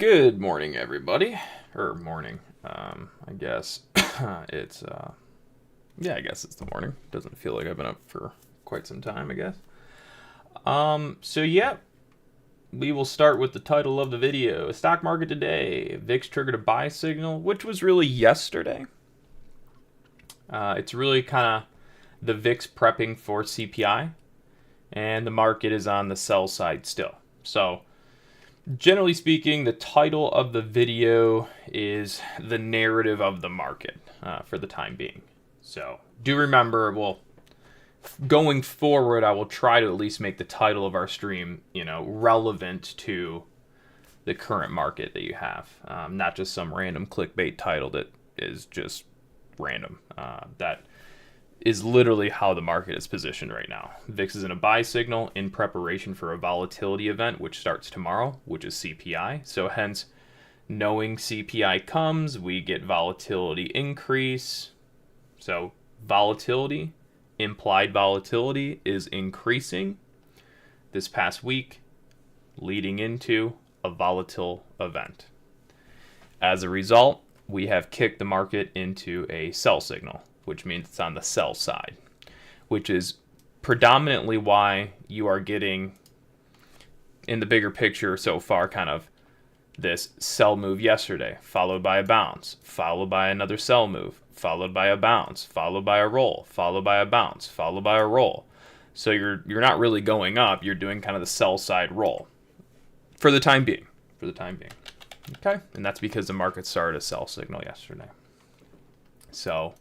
Good morning, everybody. Or morning. I guess it's yeah, I guess it's the morning. Doesn't feel like I've been up for quite some time, I guess. So yeah, we will start with the title of the video. Stock market today. VIX triggered a buy signal, which was really yesterday. It's really kind of the VIX prepping for CPI, and the market is on the sell side still. So generally speaking, the title of the video is the narrative of the market for the time being. So do remember, well, going forward, I will try to at least make the title of our stream, relevant to the current market that you have, not just some random clickbait title that is just random. That is literally how the market is positioned right now. VIX is in a buy signal in preparation for a volatility event, which starts tomorrow, which is CPI. So hence, knowing CPI comes, we get volatility increase. So volatility, implied volatility is increasing this past week, leading into a volatile event. As a result, we have kicked the market into a sell signal, which means it's on the sell side, which is predominantly why you are getting, in the bigger picture so far, kind of this sell move yesterday, followed by a bounce, followed by another sell move, followed by a bounce, followed by a roll, followed by a bounce, followed by a roll. So you're not really going up, you're doing kind of the sell side roll for the time being. Okay? And that's because the market started a sell signal yesterday. So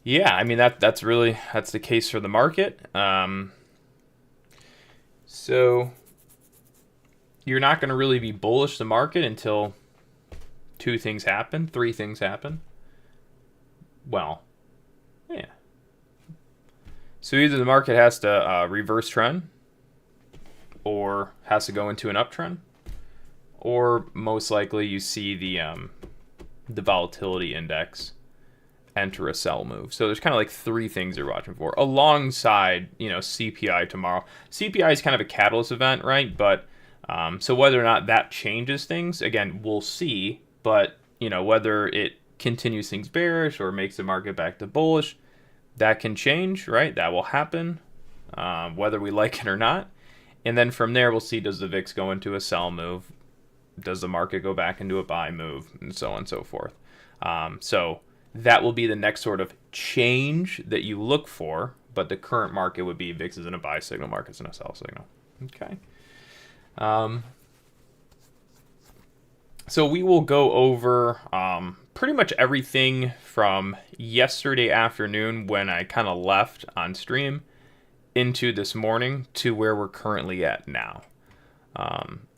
yeah, I mean that's the case for the market. So you're not going to really be bullish the market until three things happen. Well, yeah. So either the market has to reverse trend, or has to go into an uptrend, or most likely you see the volatility index enter a sell move. So there's kind of like three things you're watching for alongside, CPI tomorrow. CPI is kind of a catalyst event, right? But so whether or not that changes things, again, we'll see. But whether it continues things bearish or makes the market back to bullish, that can change, right? That will happen, whether we like it or not. And then from there, we'll see, does the VIX go into a sell move? Does the market go back into a buy move? And so on and so forth. So that will be the next sort of change that you look for, but the current market would be VIX is in a buy signal, market's in a sell signal. Okay. So we will go over pretty much everything from yesterday afternoon when I kind of left on stream into this morning to where we're currently at now.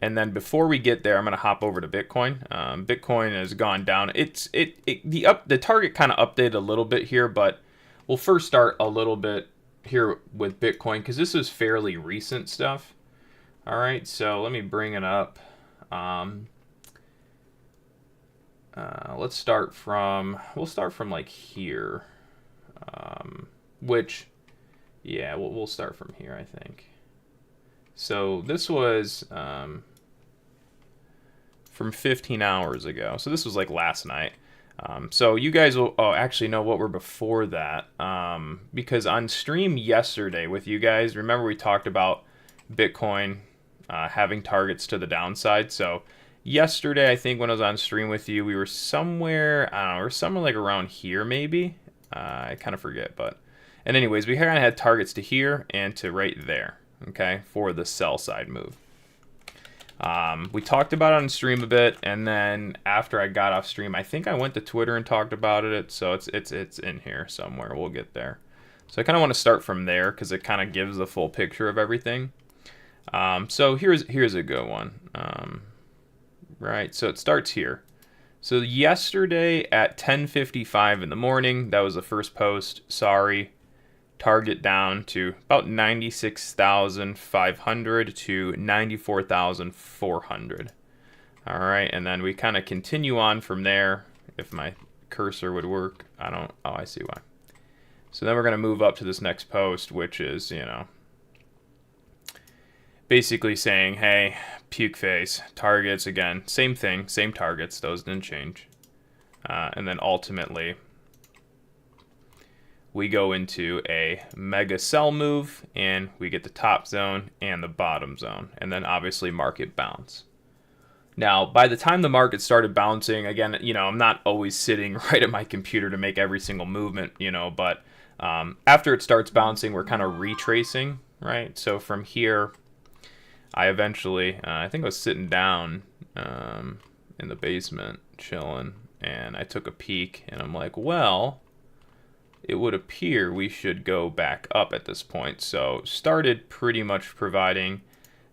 And then before we get there, I'm going to hop over to Bitcoin. Bitcoin has gone down. The target kind of updated a little bit here, but we'll first start a little bit here with Bitcoin because this is fairly recent stuff. All right, so let me bring it up. We'll start from like here, we'll start from here, I think. So this was from 15 hours ago. So this was like last night. So you guys will actually know what were before that, because on stream yesterday with you guys, remember we talked about Bitcoin having targets to the downside. So yesterday, I think when I was on stream with you, we were somewhere, I don't know, we were somewhere like around here maybe. I kind of forget, and anyways, we kind of had targets to here and to right there. Okay, for the sell side move. We talked about it on stream a bit, and then after I got off stream, I think I went to Twitter and talked about it. So it's in here somewhere. We'll get there. So I kind of want to start from there because it kind of gives the full picture of everything. So here's a good one. Right, so it starts here. So yesterday at 10:55 in the morning, that was the first post. Sorry. Target down to about 96,500 to 94,400. All right, and then we kind of continue on from there. If my cursor would work, I see why. So then we're going to move up to this next post, which is, basically saying, hey, puke face, targets, again, same thing, same targets, those didn't change. And then ultimately, we go into a mega sell move, and we get the top zone and the bottom zone, and then obviously market bounce. Now, by the time the market started bouncing, again, I'm not always sitting right at my computer to make every single movement, but after it starts bouncing, we're kind of retracing, right? So from here, I eventually, I think I was sitting down in the basement, chilling, and I took a peek, and I'm like, well, it would appear we should go back up at this point. So started pretty much providing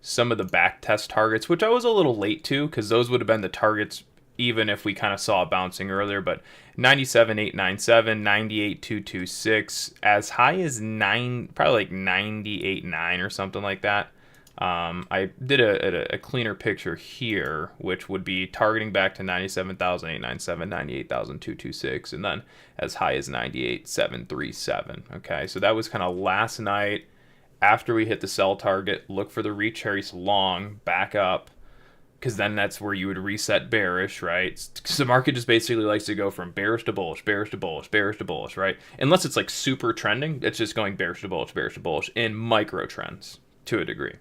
some of the back test targets, which I was a little late to, because those would have been the targets even if we kind of saw it bouncing earlier. But 97,897, 98,226, as high as probably like 98.9 or something like that. I did a cleaner picture here, which would be targeting back to 97,897, 98,226, and then as high as 98,737. Okay, so that was kind of last night. After we hit the sell target, look for the retrace long, back up, because then that's where you would reset bearish, right? Because the market just basically likes to go from bearish to bullish, bearish to bullish, bearish to bullish, right? Unless it's like super trending, it's just going bearish to bullish in micro trends to a degree.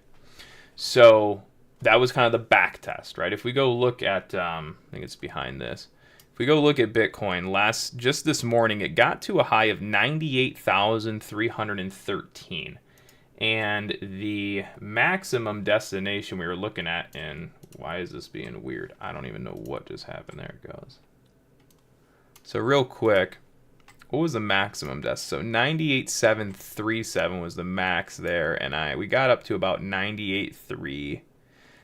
So that was kind of the back test, right? If we go look at, I think it's behind this. If we go look at Bitcoin, just this morning, it got to a high of 98,313. And the maximum destination we were looking at, and why is this being weird? I don't even know what just happened. There it goes. So real quick, what was the maximum so 98,737 was the max there, and we got up to about 98.3.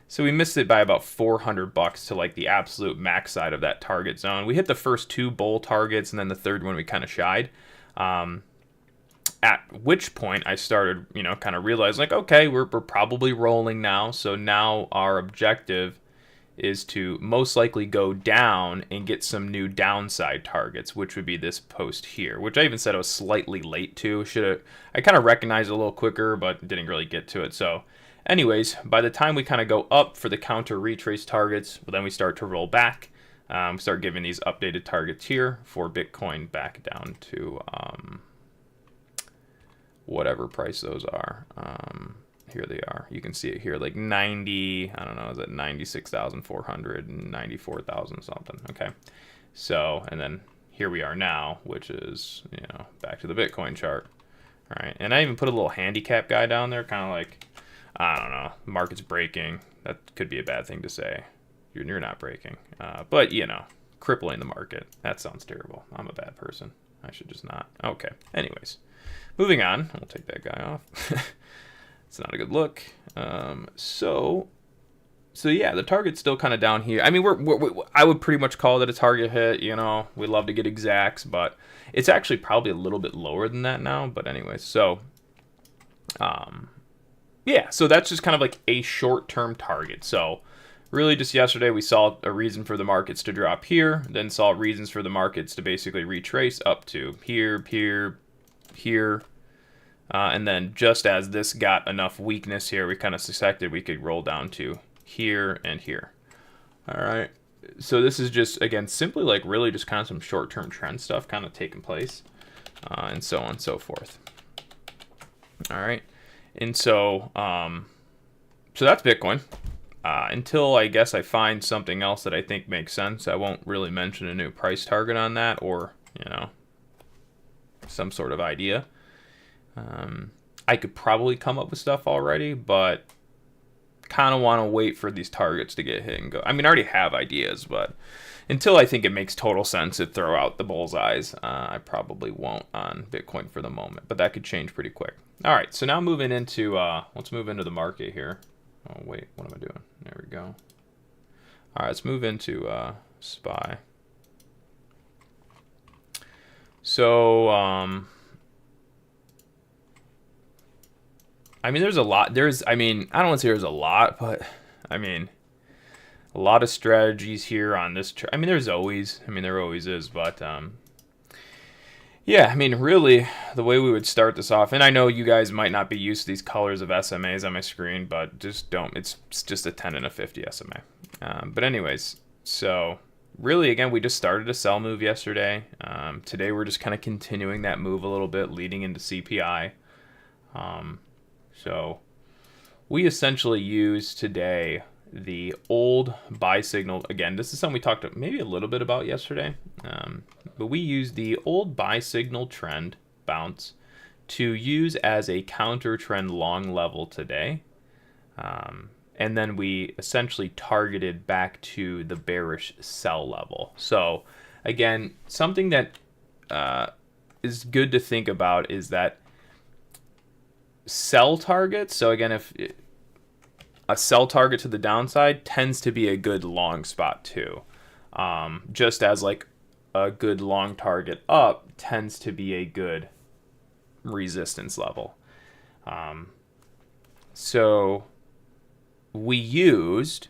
So we missed it by about $400 to like the absolute max side of that target zone. We hit the first two bull targets, and then the third one we kind of shied. At which point I started, kind of realizing like, okay, we're probably rolling now. So now our objective is to most likely go down and get some new downside targets, which would be this post here, which I even said I was slightly late to. I kind of recognized it a little quicker, but didn't really get to it. So anyways, by the time we kind of go up for the counter retrace targets, well, then we start to roll back. Start giving these updated targets here for Bitcoin back down to whatever price those are. Here they are. You can see it here, like 90, I don't know, is it 96,400 and 94,000 something. Okay. So, and then here we are now, which is, back to the Bitcoin chart. All right. And I even put a little handicap guy down there, kind of like, I don't know, market's breaking. That could be a bad thing to say. You're not breaking. But, crippling the market. That sounds terrible. I'm a bad person. I should just not. Okay. Anyways, moving on. We'll take that guy off. It's not a good look. So yeah, the target's still kind of down here. I mean, I would pretty much call it a target hit. We love to get exacts, but it's actually probably a little bit lower than that now. But anyway, so yeah, so that's just kind of like a short-term target. So really, just yesterday we saw a reason for the markets to drop here, then saw reasons for the markets to basically retrace up to here, here. And then just as this got enough weakness here, we kind of suspected we could roll down to here and here. All right. So this is just, again, simply like really just kind of some short-term trend stuff kind of taking place, and so on and so forth. All right. And so, so that's Bitcoin. Until I guess I find something else that I think makes sense, I won't really mention a new price target on that, or, some sort of idea. I could probably come up with stuff already, but kind of want to wait for these targets to get hit and go. I mean, I already have ideas, but until I think it makes total sense to throw out the bullseyes, I probably won't on Bitcoin for the moment, but that could change pretty quick. All right, so now moving into, let's move into the market here. Oh, wait, what am I doing? There we go. All right, let's move into SPY. So, I mean, there's a lot. I don't want to say there's a lot, but I mean, a lot of strategies here on this. I mean, there always is, but Yeah, I mean, really, the way we would start this off, and I know you guys might not be used to these colors of SMAs on my screen, but just don't. It's just a 10 and a 50 SMA. But anyways, so really, again, we just started a sell move yesterday. Today, we're just kind of continuing that move a little bit, leading into CPI. So we essentially use today the old buy signal. Again, this is something we talked maybe a little bit about yesterday, but we use the old buy signal trend bounce to use as a counter trend long level today. And then we essentially targeted back to the bearish sell level. So again, something that is good to think about is that sell targets. So again, if a sell target to the downside tends to be a good long spot too. Just as like a good long target up tends to be a good resistance level. So we used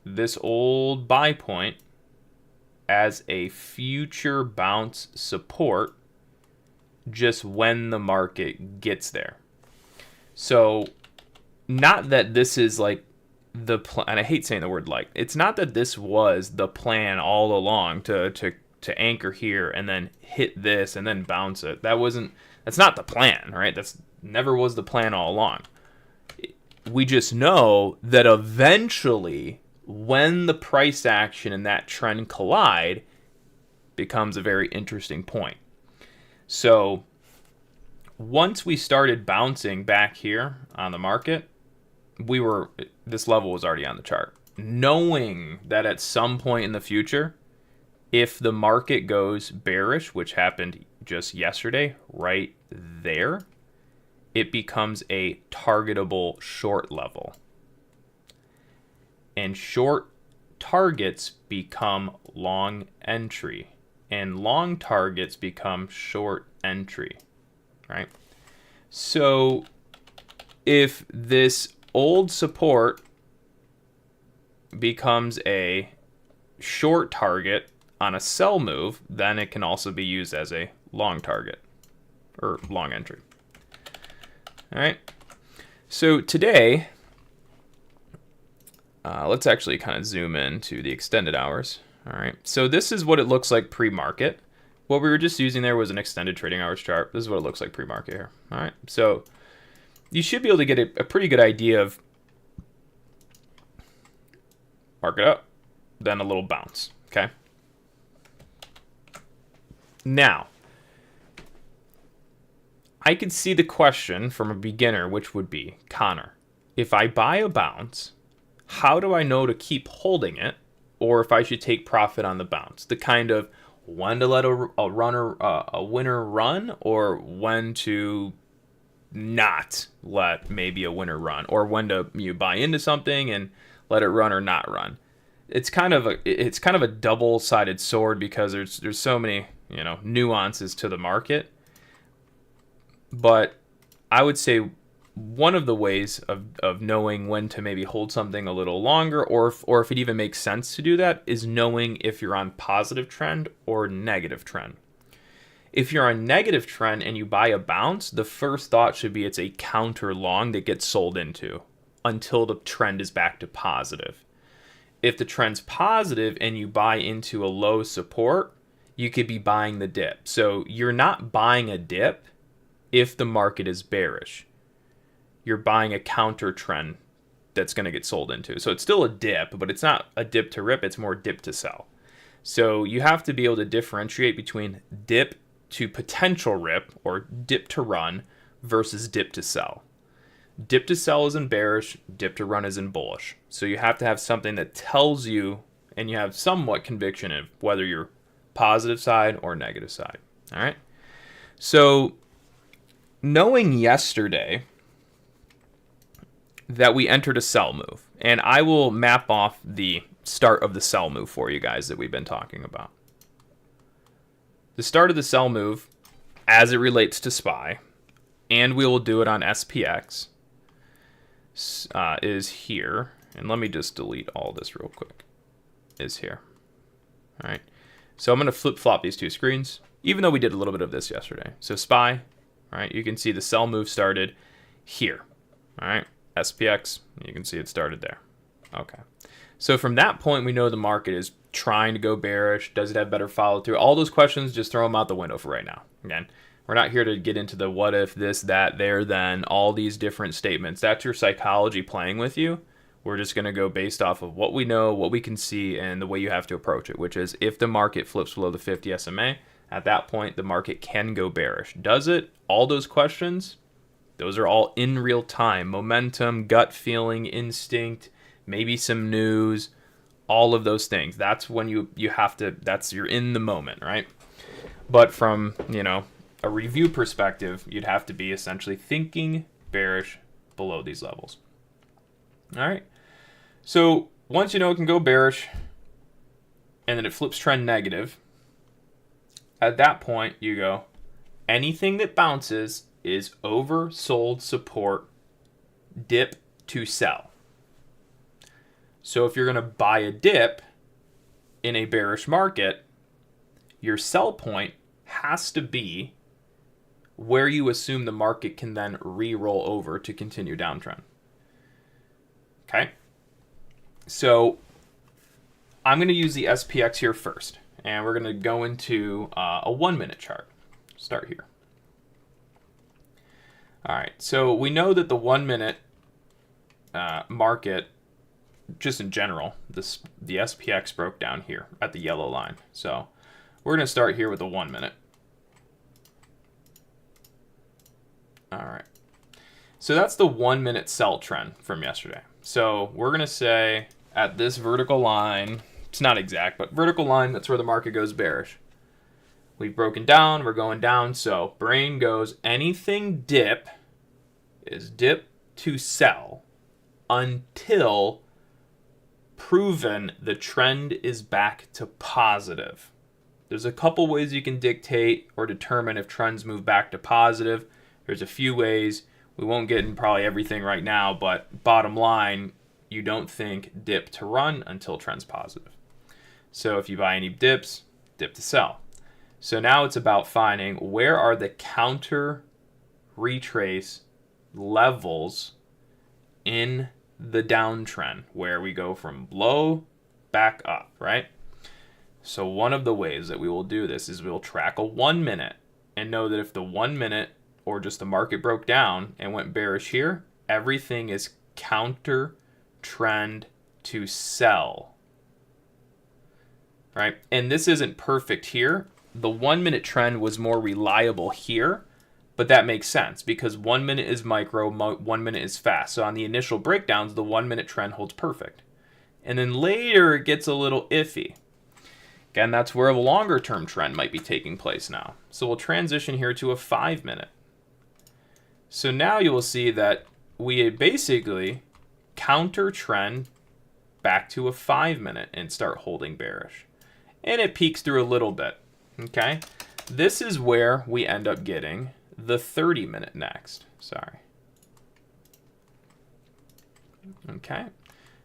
this old buy point as a future bounce support just when the market gets there. So not that this is like the plan, and I hate saying the word like. It's not that this was the plan all along to anchor here and then hit this and then bounce it. That's not the plan, right? That's never was the plan all along. We just know that eventually when the price action and that trend collide becomes a very interesting point. So once we started bouncing back here on the market, this level was already on the chart. Knowing that at some point in the future, if the market goes bearish, which happened just yesterday, right there, it becomes a targetable short level. And short targets become long entry. And long targets become short entry, right? So if this old support becomes a short target on a sell move, then it can also be used as a long target or long entry. All right. So today, let's actually kind of zoom in to the extended hours. All right. So this is what it looks like pre-market. What we were just using there was an extended trading hours chart. This is what it looks like pre-market here. All right. So you should be able to get a pretty good idea of market up, then a little bounce. Okay. Now, I could see the question from a beginner, which would be, Connor, if I buy a bounce, how do I know to keep holding it, or if I should take profit on the bounce? The kind of when to let a winner run, or when to not let maybe a winner run, or when to you buy into something and let it run or not run. It's kind of a double-sided sword because there's so many nuances to the market. But I would say one of the ways of knowing when to maybe hold something a little longer, or if it even makes sense to do that, is knowing if you're on positive trend or negative trend. If you're on negative trend and you buy a bounce, the first thought should be it's a counter long that gets sold into until the trend is back to positive. If the trend's positive and you buy into a low support, you could be buying the dip. So you're not buying a dip if the market is bearish. You're buying a counter trend that's going to get sold into. So it's still a dip, but it's not a dip to rip, it's more dip to sell. So you have to be able to differentiate between dip to potential rip or dip to run versus dip to sell. Dip to sell is in bearish, dip to run is in bullish. So you have to have something that tells you, and you have somewhat conviction of whether you're positive side or negative side. All right. So knowing yesterday that we entered a sell move, and I will map off the start of the sell move for you guys that we've been talking about. The start of the sell move as it relates to SPY, and we will do it on SPX, is here. And let me just delete all this real quick. Is here. All right. So I'm going to flip-flop these two screens. even though we did a little bit of this yesterday. So SPY, right? You can see the sell move started here, all right? SPX, you can see it started there. Okay. So from that point, we know the market is trying to go bearish. Does it have better follow through? All those questions, just throw them out the window for right now. Again, we're not here to get into the what if, this, that, there, then, all these different statements. That's your psychology playing with you. We're just going to go based off of what we know, what we can see, and the way you have to approach it, which is if the market flips below the 50 SMA, at that point, the market can go bearish. Does it? All those questions, those are all in real time. Momentum, gut feeling, instinct, maybe some news, all of those things. That's when you have to, you're in the moment, right? But from, a review perspective, you'd have to be essentially thinking bearish below these levels. All right. So once you know it can go bearish and then it flips trend negative, at that point you go, anything that bounces is oversold support, dip to sell. So if you're going to buy a dip in a bearish market, your sell point has to be where you assume the market can then re-roll over to continue downtrend. Okay? So I'm going to use the SPX here first, and we're going to go into a 1 minute chart. Start here. All right, so we know that the 1 minute market, just in general, the SPX broke down here at the yellow line. So we're going to start here with the 1 minute. All right. So that's the 1 minute sell trend from yesterday. So we're going to say at this vertical line, it's not exact, but vertical line, that's where the market goes bearish. We've broken down, we're going down. So brain goes, anything dip is dip to sell until proven the trend is back to positive. There's a couple ways you can dictate or determine if trends move back to positive. There's a few ways. We won't get in probably everything right now, but bottom line, you don't think dip to run until trend's positive. So if you buy any dips, dip to sell. So now it's about finding where are the counter retrace levels in the downtrend where we go from low back up, right? So one of the ways that we will do this is we'll track a 1 minute and know that if the 1 minute or just the market broke down and went bearish here, everything is counter trend to sell, right? And this isn't perfect here. The 1 minute trend was more reliable here, but that makes sense because 1 minute is micro, 1 minute is fast. So on the initial breakdowns, the 1 minute trend holds perfect. And then later it gets a little iffy. Again, that's where a longer term trend might be taking place now. So we'll transition here to a 5 minute. So now you will see that we basically counter trend back to a 5 minute and start holding bearish. And it peaks through a little bit, okay? This is where we end up getting the 30 minute next, sorry. Okay,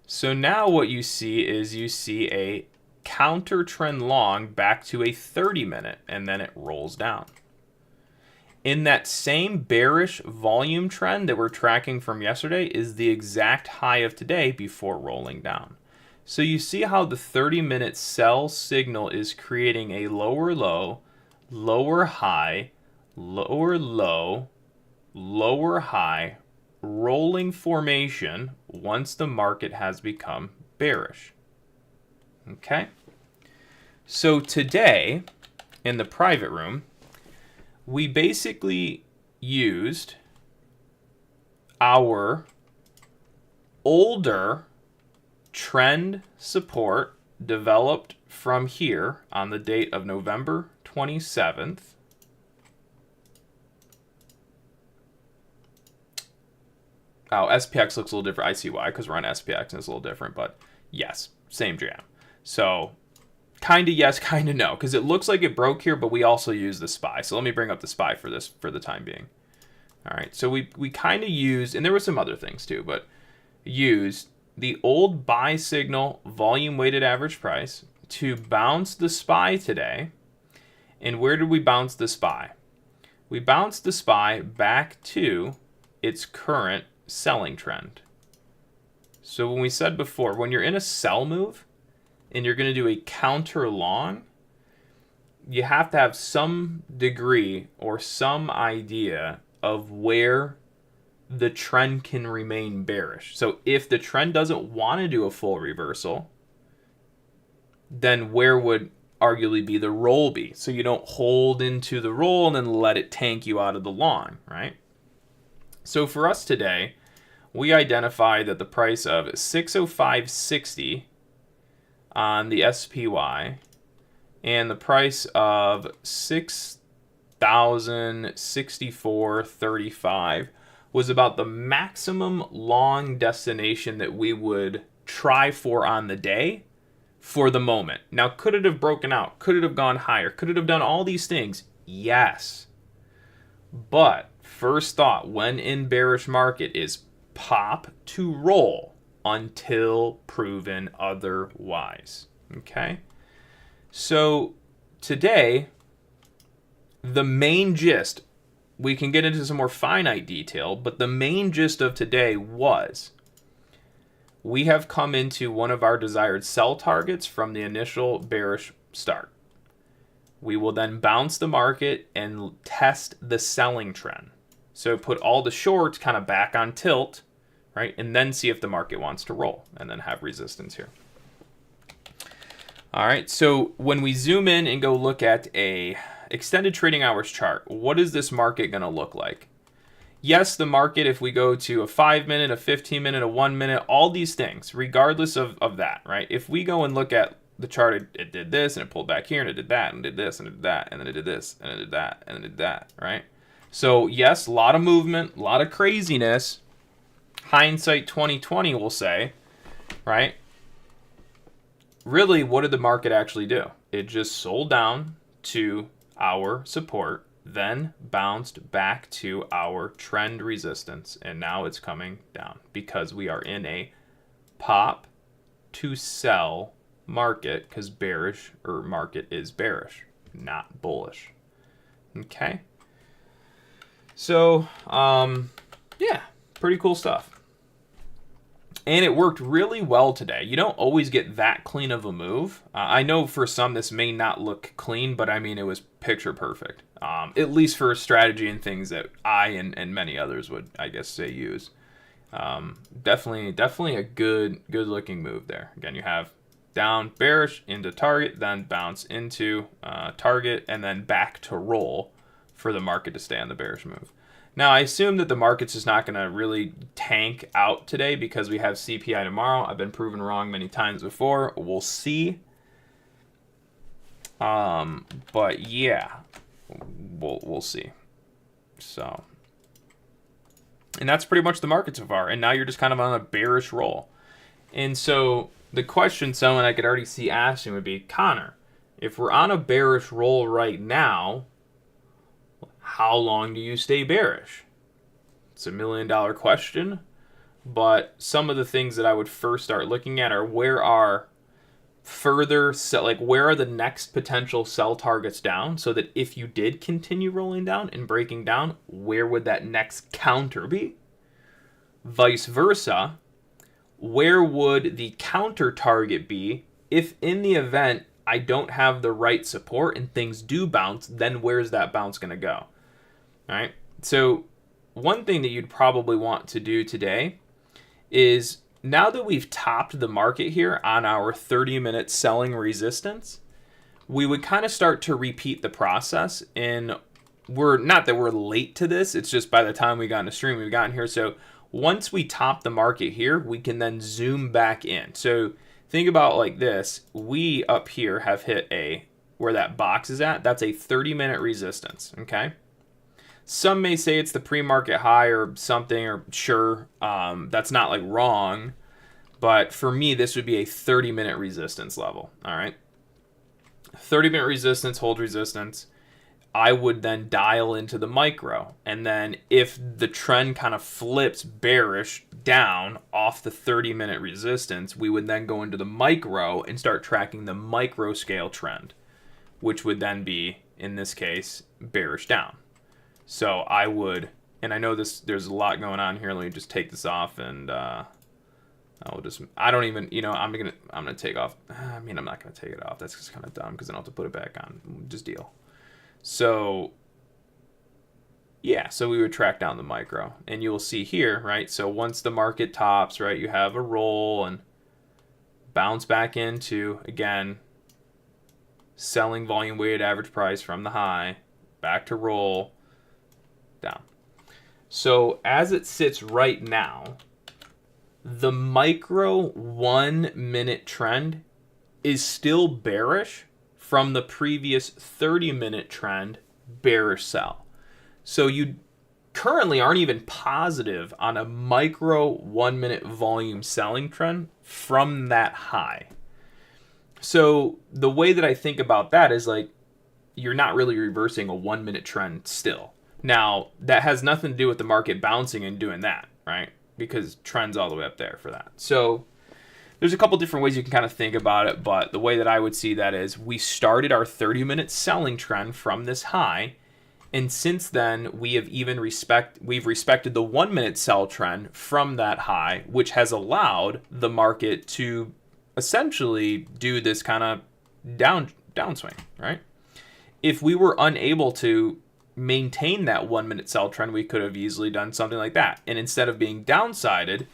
so now what you see is you see a counter trend long back to a 30 minute and then it rolls down. In that same bearish volume trend that we're tracking from yesterday is the exact high of today before rolling down. So you see how the 30-minute sell signal is creating a lower low, lower high, lower low, lower high, rolling formation once the market has become bearish. Okay? So today, in the private room, we basically used our older trend support developed from here on the date of November 27th. Oh, SPX looks a little different. I see why, because we're on SPX and it's a little different, but yes, same jam. So kind of yes, kind of no, because it looks like it broke here, but we also use the SPY. So let me bring up the SPY for this for the time being. All right, so we kind of used, and there were some other things too, but used the old buy signal volume weighted average price to bounce the SPY today And where did we bounce the SPY? We bounced the SPY back to its current selling trend. So when we said before, when you're in a sell move and you're going to do a counter long, you have to have some degree or some idea of where the trend can remain bearish. So if the trend doesn't want to do a full reversal, then where would arguably be the roll be? So you don't hold into the roll and then let it tank you out of the long, right? So for us today, we identified that the price of 605.60 on the SPY and the price of 6,064.35 was about the maximum long destination that we would try for on the day for the moment. Now, could it have broken out? Could it have gone higher? Could it have done all these things? Yes. But first thought when in bearish market is pop to roll until proven otherwise. Okay? So today, the main gist, we can get into some more finite detail, but the main gist of today was we have come into one of our desired sell targets from the initial bearish start. We will then bounce the market and test the selling trend. So put all the shorts kind of back on tilt, right? And then see if the market wants to roll and then have resistance here. All right, so when we zoom in and go look at a extended trading hours chart, what is this market going to look like? Yes, the market, if we go to a 5-minute, a 15-minute, a 1-minute, all these things, regardless of that, right? If we go and look at the chart, it did this, and it pulled back here, and it did that, and it did this, and it did that, and then it did this, and it did that, and it did that, right? So, yes, a lot of movement, a lot of craziness. Hindsight 2020 will say, right? Really, what did the market actually do? It just sold down to our support, then bounced back to our trend resistance, and now it's coming down because we are in a pop to sell market because bearish or market is bearish, not bullish. Okay. So, yeah, pretty cool stuff. And it worked really well today. You don't always get that clean of a move. I know for some this may not look clean, but I mean, it was picture perfect. At least for strategy and things that I and many others would, I guess, say use. Definitely a good looking move there. Again, you have down bearish into target, then bounce into target, and then back to roll for the market to stay on the bearish move. Now, I assume that the market's just not going to really tank out today because we have CPI tomorrow. I've been proven wrong many times before. We'll see. But yeah, we'll see. So, and that's pretty much the market so far. And now you're just kind of on a bearish roll. And so the question someone I could already see asking would be, Connor, if we're on a bearish roll right now, how long do you stay bearish? It's $1 million question, but some of the things that I would first start looking at are where are where are the next potential sell targets down, so that if you did continue rolling down and breaking down, where would that next counter be? Vice versa, where would the counter target be if in the event I don't have the right support and things do bounce, then where's that bounce going to go? All right. So one thing that you'd probably want to do today is, now that we've topped the market here on our 30-minute selling resistance, we would kind of start to repeat the process. And we're not that we're late to this. It's just by the time we got in the stream, we've gotten here. So once we top the market here, we can then zoom back in. So think about like this. We up here have hit where that box is at, that's a 30-minute resistance, okay? Some may say it's the pre-market high or something, or sure, that's not like wrong. But for me, this would be a 30-minute resistance level, all right? 30-minute resistance, hold resistance. I would then dial into the micro. And then if the trend kind of flips bearish down off the 30-minute resistance, we would then go into the micro and start tracking the micro scale trend. which would then be, in this case, bearish down. So I would, and I know there's a lot going on here. Let me just take this off, and I don't even, I'm gonna take off. I mean, I'm not gonna take it off. That's just kind of dumb because I don't have to put it back on. Just deal. So yeah, so we would track down the micro, and you'll see here, right? So once the market tops, right, you have a roll and bounce back into, again, selling volume weighted average price from the high, back to roll, down. So as it sits right now, the micro 1 minute trend is still bearish from the previous 30-minute trend bearish sell. So you currently aren't even positive on a micro 1 minute volume selling trend from that high. So the way that I think about that is like, you're not really reversing a 1 minute trend still. Now, that has nothing to do with the market bouncing and doing that, right? Because trend's all the way up there for that. So there's a couple different ways you can kind of think about it, but the way that I would see that is we started our 30-minute selling trend from this high, and since then we've respected the 1 minute sell trend from that high, which has allowed the market to essentially do this kind of downswing, right? If we were unable to maintain that 1 minute sell trend, we could have easily done something like that. And instead of being downsided,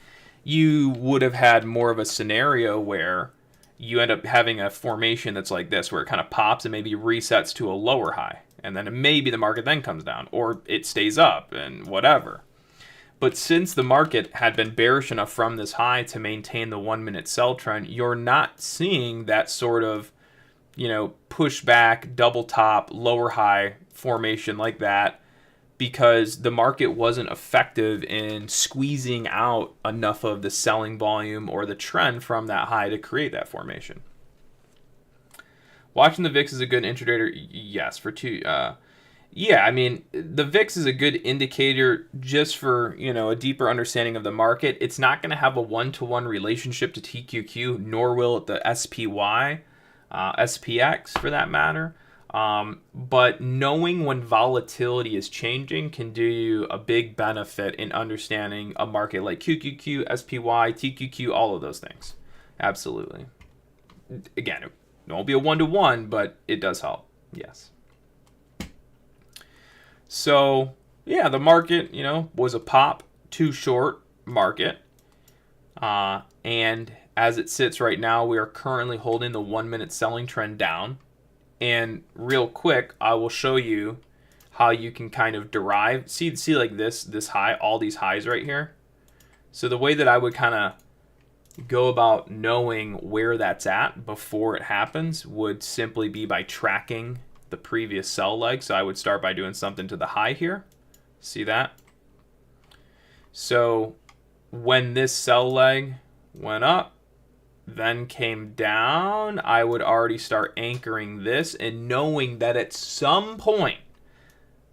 you would have had more of a scenario where you end up having a formation that's like this, where it kind of pops and maybe resets to a lower high. And then maybe the market then comes down, or it stays up and whatever. But since the market had been bearish enough from this high to maintain the 1 minute sell trend, you're not seeing that sort of, push back, double top, lower high formation like that, because the market wasn't effective in squeezing out enough of the selling volume or the trend from that high to create that formation. Watching the VIX is a good intraday. Yes, for two. Yeah, I mean, the VIX is a good indicator just for, a deeper understanding of the market. It's not going to have a one-to-one relationship to TQQ, nor will it the SPY, SPX for that matter. But knowing when volatility is changing can do you a big benefit in understanding a market like QQQ, SPY, TQQ, all of those things. Absolutely. Again, it won't be a one-to-one, but it does help. Yes. So, yeah, the market, was a pop too short market. And as it sits right now, we are currently holding the 1 minute selling trend down. And real quick, I will show you how you can kind of derive, see like this high, all these highs right here. So the way that I would kind of go about knowing where that's at before it happens would simply be by tracking the previous sell leg. So I would start by doing something to the high here. See that? So when this sell leg went up, then came down, I would already start anchoring this and knowing that at some point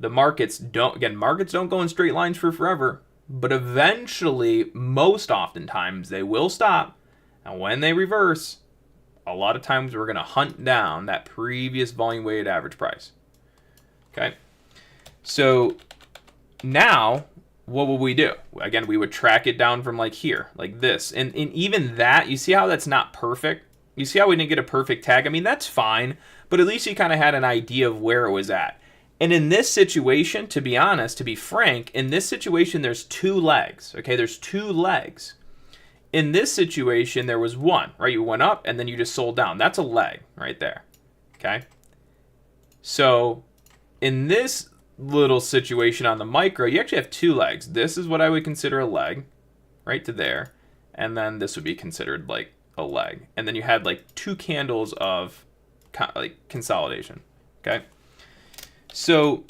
the markets don't go in straight lines for forever, but eventually, most oftentimes, they will stop. And when they reverse, a lot of times we're going to hunt down that previous volume weighted average price. Okay. So now what will we do? Again, we would track it down from like here, like this. And even that, you see how that's not perfect? You see how we didn't get a perfect tag? I mean, that's fine, but at least you kind of had an idea of where it was at. And in this situation, to be honest, to be frank, in this situation, there's two legs. Okay, there's two legs. In this situation, there was one, right? You went up and then you just sold down. That's a leg right there. Okay. So in this little situation on the micro, you actually have two legs. This is what I would consider a leg, right to there. And then this would be considered like a leg. And then you had like two candles of like consolidation. Okay. So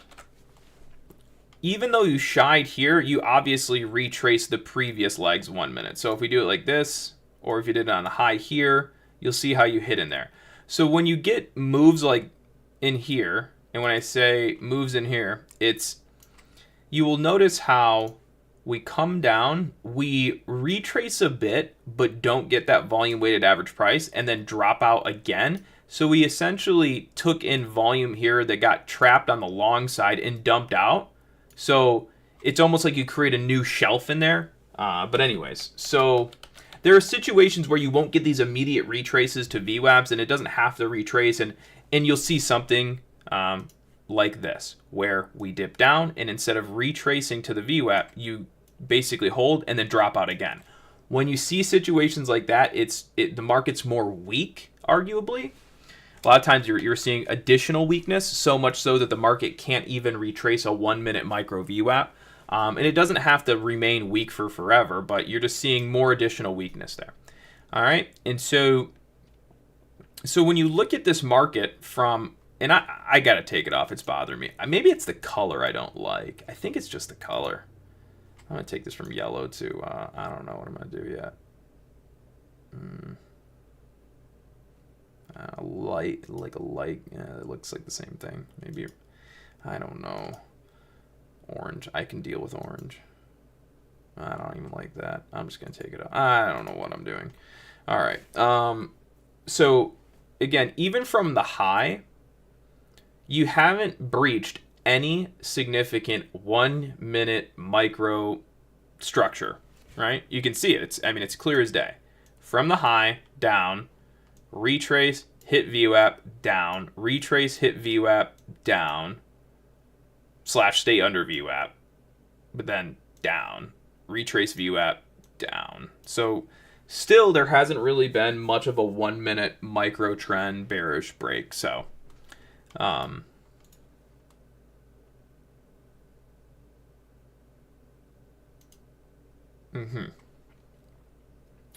even though you shied here, you obviously retrace the previous legs 1 minute. So if we do it like this, or if you did it on the high here, you'll see how you hit in there. So when you get moves like in here, and when I say moves in here, you will notice how we come down, we retrace a bit, but don't get that volume weighted average price, and then drop out again. So we essentially took in volume here that got trapped on the long side and dumped out. So it's almost like you create a new shelf in there. But anyways, so there are situations where you won't get these immediate retraces to VWAPs, and it doesn't have to retrace, and you'll see something like this, where we dip down, and instead of retracing to the VWAP, you basically hold and then drop out again. When you see situations like that, the market's more weak, arguably. A lot of times you're seeing additional weakness, so much so that the market can't even retrace a 1 minute micro VWAP. And it doesn't have to remain weak for forever, but you're just seeing more additional weakness there. All right. And so when you look at this market from, and I got to take it off. It's bothering me. Maybe it's the color I don't like. I think it's just the color. I'm going to take this from yellow to, I don't know what I'm going to do yet. Light, yeah, it looks like the same thing. Maybe, I don't know. Orange, I can deal with orange. I don't even like that. I'm just going to take it off. I don't know what I'm doing. All right. So, again, even from the high, you haven't breached any significant 1 minute micro structure, right? You can see it. It's clear as day. From the high, down, retrace, hit VWAP, down, retrace, hit VWAP, down, / stay under VWAP, but then down, retrace VWAP, down. So still there hasn't really been much of a 1 minute micro trend bearish break. So I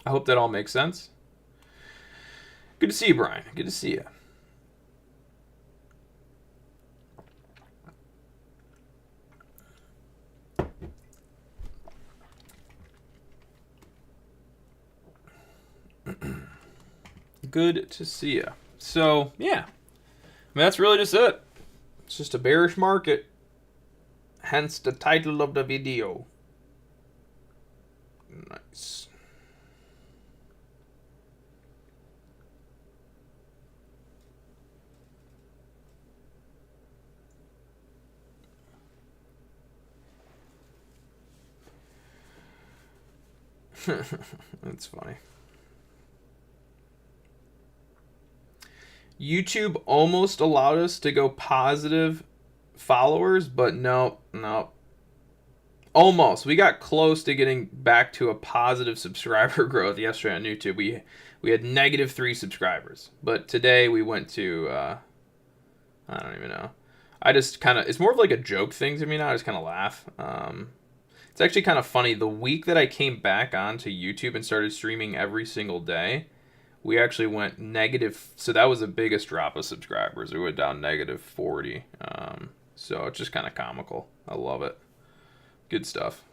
hope that all makes sense. Good to see you, Brian. Good to see you. Good to see you. So, yeah. That's really just it. It's just a bearish market. Hence the title of the video. Nice. That's funny. YouTube almost allowed us to go positive followers, but no. Almost. We got close to getting back to a positive subscriber growth yesterday on YouTube. We had -3 subscribers, but today we went to I don't even know. It's more of like a joke thing to me now. I just kind of laugh. It's actually kind of funny. The week that I came back onto YouTube and started streaming every single day, we actually went negative. So that was the biggest drop of subscribers. We went down -40. So it's just kind of comical. I love it. Good stuff.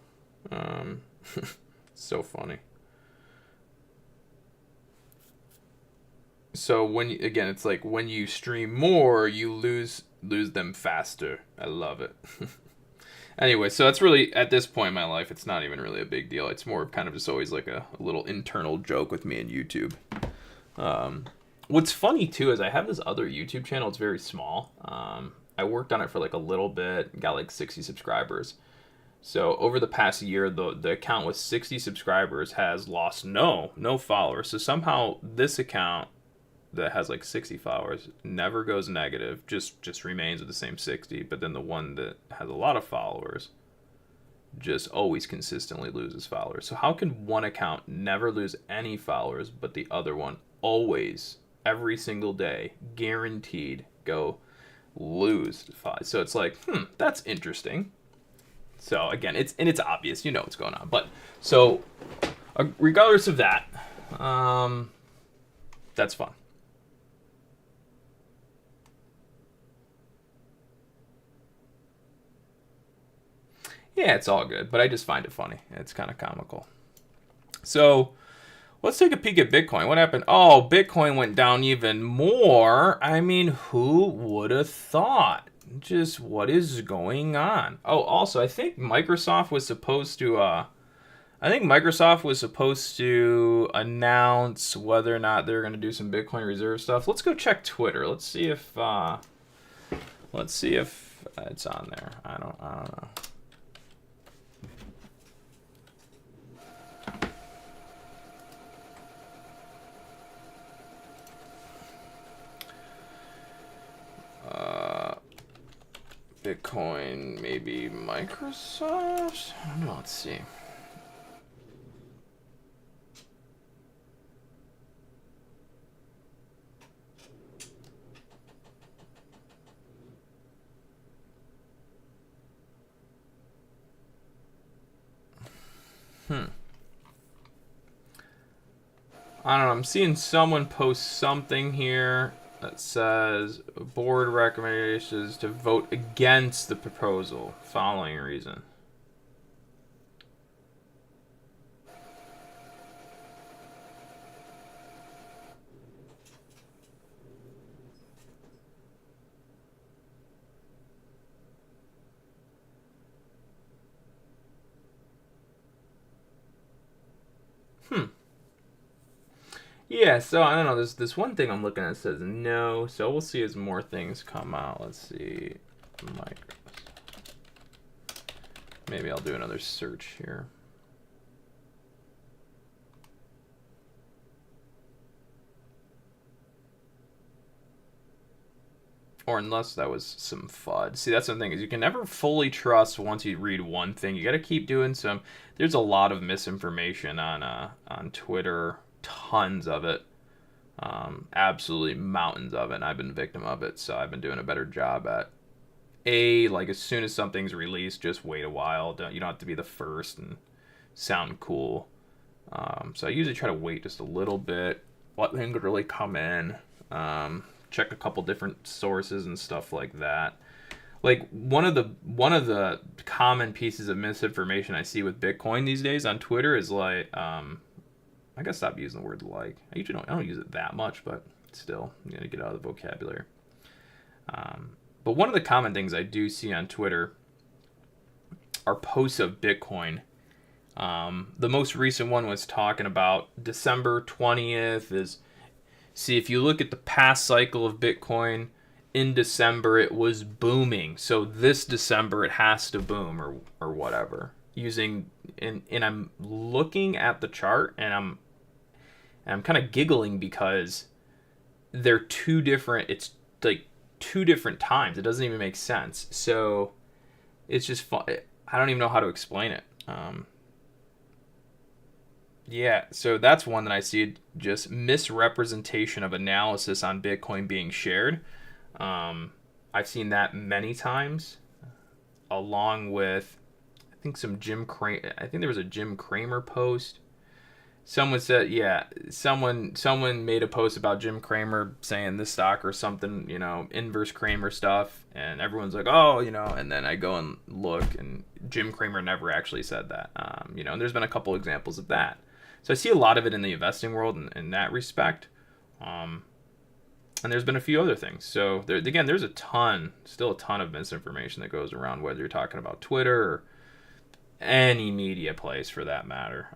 So funny. So it's like when you stream more, you lose them faster. I love it. Anyway, so that's really, at this point in my life, it's not even really a big deal. It's more kind of just always like a little internal joke with me and YouTube. What's funny, too, is I have this other YouTube channel. It's very small. I worked on it for like a little bit, got like 60 subscribers. So over the past year, the account with 60 subscribers has lost no followers. So somehow this account that has like 60 followers never goes negative, just remains with the same 60. But then the one that has a lot of followers just always consistently loses followers. So how can one account never lose any followers, but the other one always, every single day, guaranteed go lose 5? So it's like, that's interesting. So again, it's obvious, you know what's going on. But so regardless of that, that's fun. Yeah, it's all good, but I just find it funny. It's kind of comical. So let's take a peek at Bitcoin. What happened? Oh, Bitcoin went down even more. I mean, who would have thought? Just what is going on? Oh, also, I think Microsoft was supposed to I think Microsoft was supposed to announce whether or not they're going to do some Bitcoin reserve stuff. Let's go check Twitter. Let's see if it's on there. I don't know. Bitcoin, maybe Microsoft? I don't know. Let's see. I don't know. I'm seeing someone post something here that says board recommendations to vote against the proposal. Following reason. Yeah, so I don't know. There's this one thing I'm looking at that says no. So we'll see as more things come out. Let's see. Maybe I'll do another search here. Or unless that was some FUD. See, that's the thing, is you can never fully trust once you read one thing. You got to keep doing some. There's a lot of misinformation on Twitter, tons of it, absolutely mountains of it. And I've been a victim of it, so I've been doing a better job at like as soon as something's released, just wait a while. You don't have to be the first and sound cool. So I usually try to wait just a little bit, let things really come in. Check a couple different sources and stuff like that. Like one of the common pieces of misinformation I see with Bitcoin these days on Twitter is like, I gotta stop using the word like. I don't use it that much, but still, you gotta get out of the vocabulary. But one of the common things I do see on Twitter are posts of Bitcoin. The most recent one was talking about December 20th is. See, if you look at the past cycle of Bitcoin, in December it was booming. So this December it has to boom or whatever. And I'm looking at the chart and I'm kind of giggling because they're two different. It's like two different times. It doesn't even make sense. So it's just fun. I don't even know how to explain it. Yeah, so that's one that I see, just misrepresentation of analysis on Bitcoin being shared. I've seen that many times, along with I think I think there was a Jim Cramer post. Someone said, yeah, someone made a post about Jim Cramer saying this stock or something, inverse Cramer stuff, and everyone's like, oh, and then I go and look, and Jim Cramer never actually said that, and there's been a couple examples of that. So I see a lot of it in the investing world in that respect. And there's been a few other things. So there's still a ton of misinformation that goes around, whether you're talking about Twitter or any media place for that matter.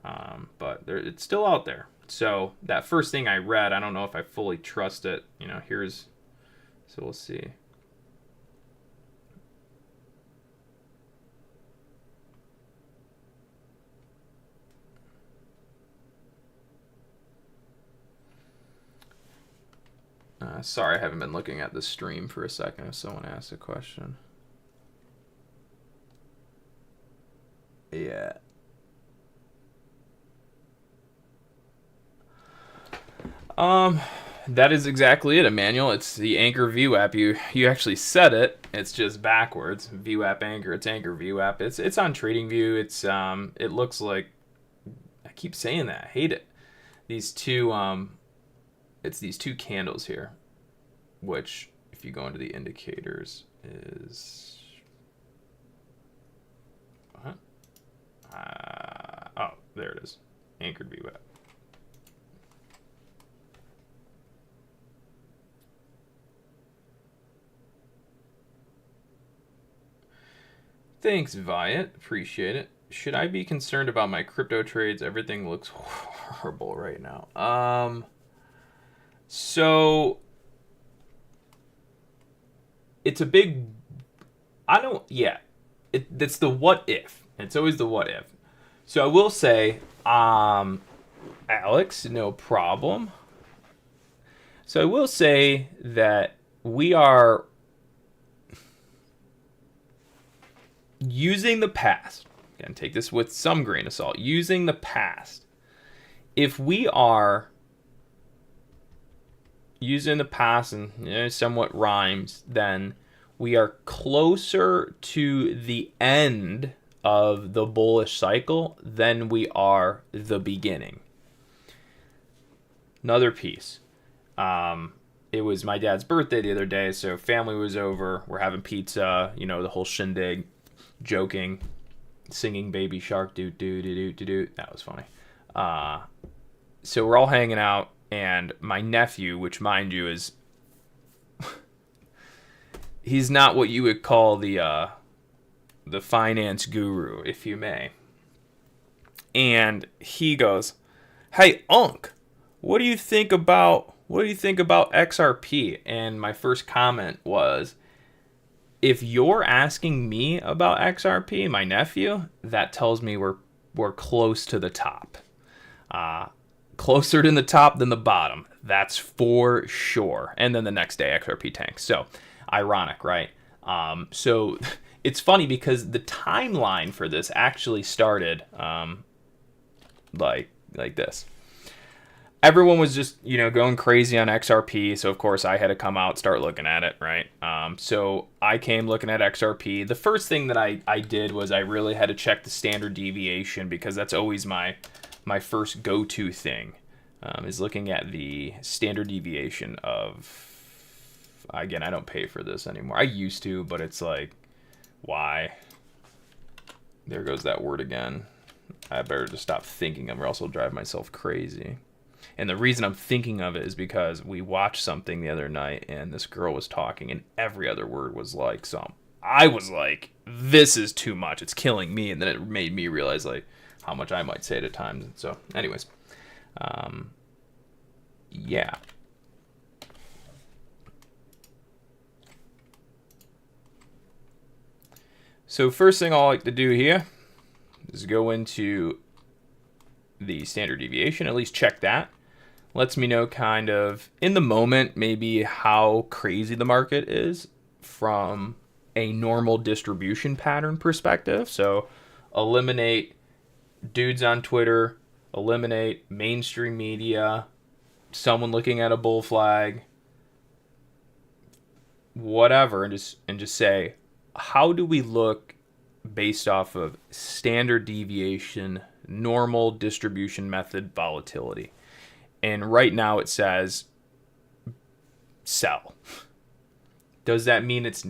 But it's still out there. So that first thing I read, I don't know if I fully trust it. So we'll see. Sorry, I haven't been looking at the stream for a second if someone asked a question. Yeah. That is exactly it, Emmanuel. It's the Anchor VWAP. You actually said it. It's just backwards. VWAP Anchor. It's Anchor VWAP. It's on TradingView. It looks like, I keep saying that. I hate it. These two it's these two candles here, which if you go into the indicators is what? Oh, there it is. Anchored VWAP. Thanks, Viet. Appreciate it. should I be concerned about my crypto trades? Everything looks horrible right now. So it's a big, it's the what if. It's always the what if. So I will say, Alex, no problem. So I will say that we are using the past. Again, take this with some grain of salt. Using the past. If we are using the past and somewhat rhymes, then we are closer to the end of the bullish cycle than we are the beginning. Another piece. It was my dad's birthday the other day, so family was over. We're having pizza, the whole shindig, joking, singing Baby Shark, do do do do do do. That was funny. So we're all hanging out, and my nephew, which mind you is, he's not what you would call the finance guru, if you may. And he goes, "Hey, Unc, what do you think about XRP?" And my first comment was, if you're asking me about XRP, my nephew, that tells me we're close to the top. Closer to the top than the bottom. That's for sure. And then the next day, XRP tanks. So, ironic, right? So, it's funny because the timeline for this actually started like this. Everyone was just, going crazy on XRP. So, of course, I had to come out, start looking at it, right? So, I came looking at XRP. The first thing that I did was I really had to check the standard deviation, because that's always my first go-to thing, is looking at the standard deviation of, again, I don't pay for this anymore. I used to, but it's like, why? There goes that word again. I better just stop thinking of it, or else I'll drive myself crazy. And the reason I'm thinking of it is because we watched something the other night, and this girl was talking, and every other word was like some. I was like, this is too much. It's killing me. And then it made me realize, like, how much I might say at a time. So, anyways, yeah. So first thing I like to do here is go into the standard deviation, at least check that. Lets me know kind of in the moment maybe how crazy the market is from a normal distribution pattern perspective. So eliminate dudes on Twitter, eliminate mainstream media, someone looking at a bull flag, whatever, and just say, how do we look based off of standard deviation, normal distribution method volatility? And right now it says sell. Does that mean it's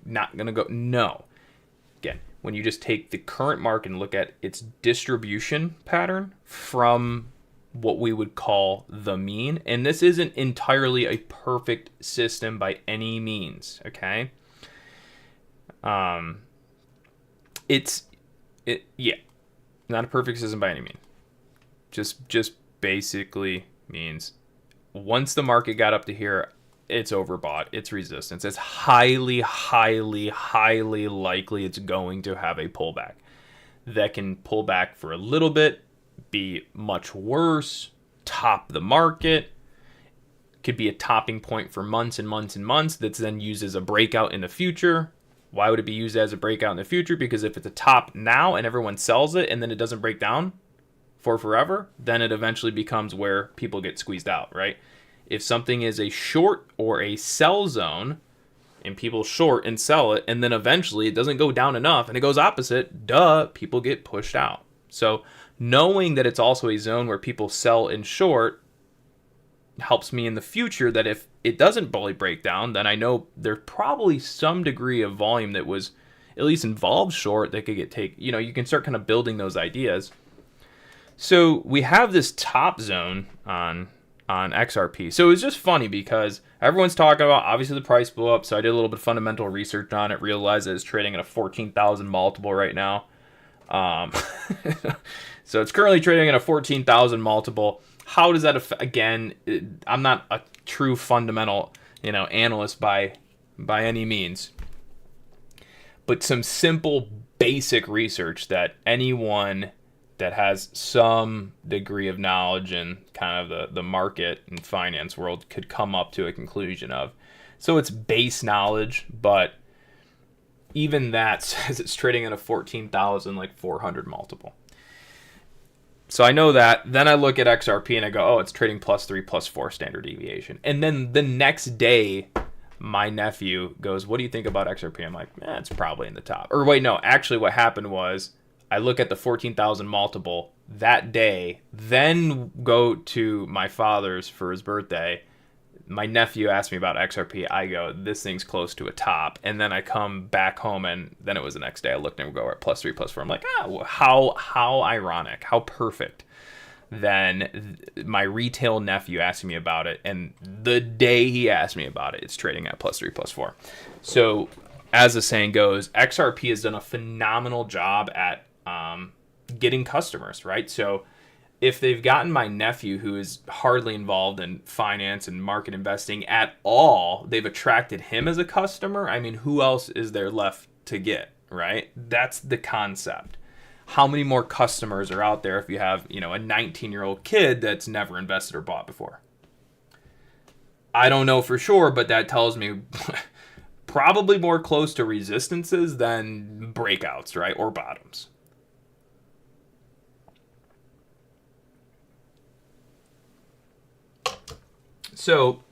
not gonna go? No. Again, when you just take the current market and look at its distribution pattern from what we would call the mean, and this isn't entirely a perfect system by any means, okay? Not a perfect system by any means. Just basically means once the market got up to here, it's overbought, it's resistance. It's highly, highly, highly likely it's going to have a pullback. That can pull back for a little bit, be much worse, top the market. Could be a topping point for months and months and months that's then used as a breakout in the future. Why would it be used as a breakout in the future? Because if it's a top now and everyone sells it and then it doesn't break down for forever, then it eventually becomes where people get squeezed out, right? If something is a short or a sell zone and people short and sell it, and then eventually it doesn't go down enough and it goes opposite, people get pushed out. So knowing that it's also a zone where people sell and short helps me in the future that if it doesn't fully break down, then I know there's probably some degree of volume that was at least involved short that could get taken. You can start kind of building those ideas. So we have this top zone on XRP. So it's just funny because everyone's talking about, obviously, the price blew up. So I did a little bit of fundamental research on it, realized that it's trading at a 14,000 multiple right now. Um, so it's currently trading at a 14,000 multiple. How does that affect? Again, I'm not a true fundamental, analyst by any means, but some simple basic research that anyone that has some degree of knowledge in kind of the market and finance world could come up to a conclusion of. So it's base knowledge, but even that says it's trading at a 14,400 multiple. So I know that. Then I look at XRP and I go, oh, it's trading +3, +4 standard deviation. And then the next day, my nephew goes, what do you think about XRP? I'm like, it's probably in the top. Or wait, no, actually what happened was I look at the 14,000 multiple that day, then go to my father's for his birthday. My nephew asked me about XRP. I go, this thing's close to a top. And then I come back home, and then it was the next day. I looked and go, we're at +3, +4. I'm like, how ironic, how perfect. Then my retail nephew asked me about it, and the day he asked me about it, it's trading at +3, +4. So, as the saying goes, XRP has done a phenomenal job at getting customers, right? So, if they've gotten my nephew, who is hardly involved in finance and market investing at all, they've attracted him as a customer. I mean, who else is there left to get, right? That's the concept. How many more customers are out there if you have, a 19-year-old kid that's never invested or bought before? I don't know for sure, but that tells me probably more close to resistances than breakouts, right? Or bottoms. So,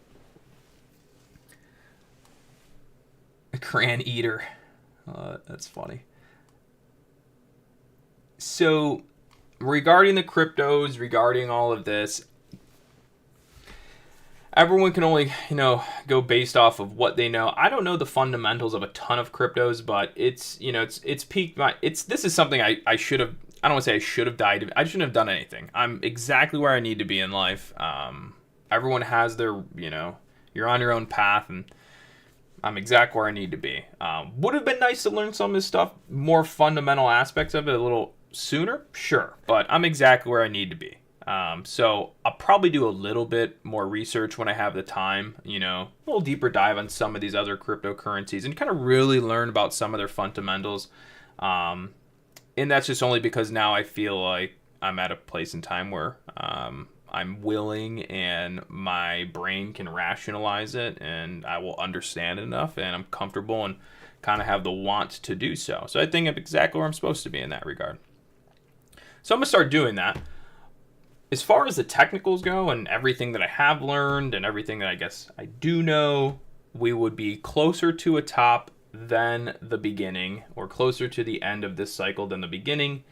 a crayon eater. That's funny. So, regarding the cryptos, regarding all of this, everyone can only, go based off of what they know. I don't know the fundamentals of a ton of cryptos, but it's peaked this is something I should have, I don't want to say I should have died. I shouldn't have done anything. I'm exactly where I need to be in life. Everyone has their, you're on your own path, and I'm exactly where I need to be. Would have been nice to learn some of this stuff, more fundamental aspects of it a little sooner, sure, but I'm exactly where I need to be. So I'll probably do a little bit more research when I have the time, a little deeper dive on some of these other cryptocurrencies and kind of really learn about some of their fundamentals. And that's just only because now I feel like I'm at a place in time where I'm willing and my brain can rationalize it, and I will understand it enough, and I'm comfortable and kind of have the want to do so. So I think I'm exactly where I'm supposed to be in that regard. So I'm going to start doing that. As far as the technicals go and everything that I have learned and everything that I guess I do know, we would be closer to a top than the beginning, or closer to the end of this cycle than the beginning.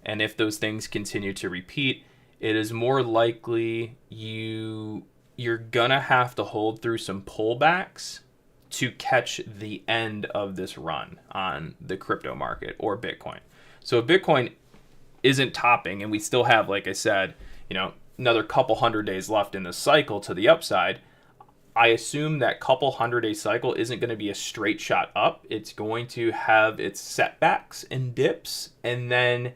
And if those things continue to repeat, it is more likely you're gonna have to hold through some pullbacks to catch the end of this run on the crypto market or Bitcoin. So if Bitcoin isn't topping and we still have, like I said, another couple 100 days left in the cycle to the upside, I assume that couple 100-day cycle isn't going to be a straight shot up. It's going to have its setbacks and dips, and then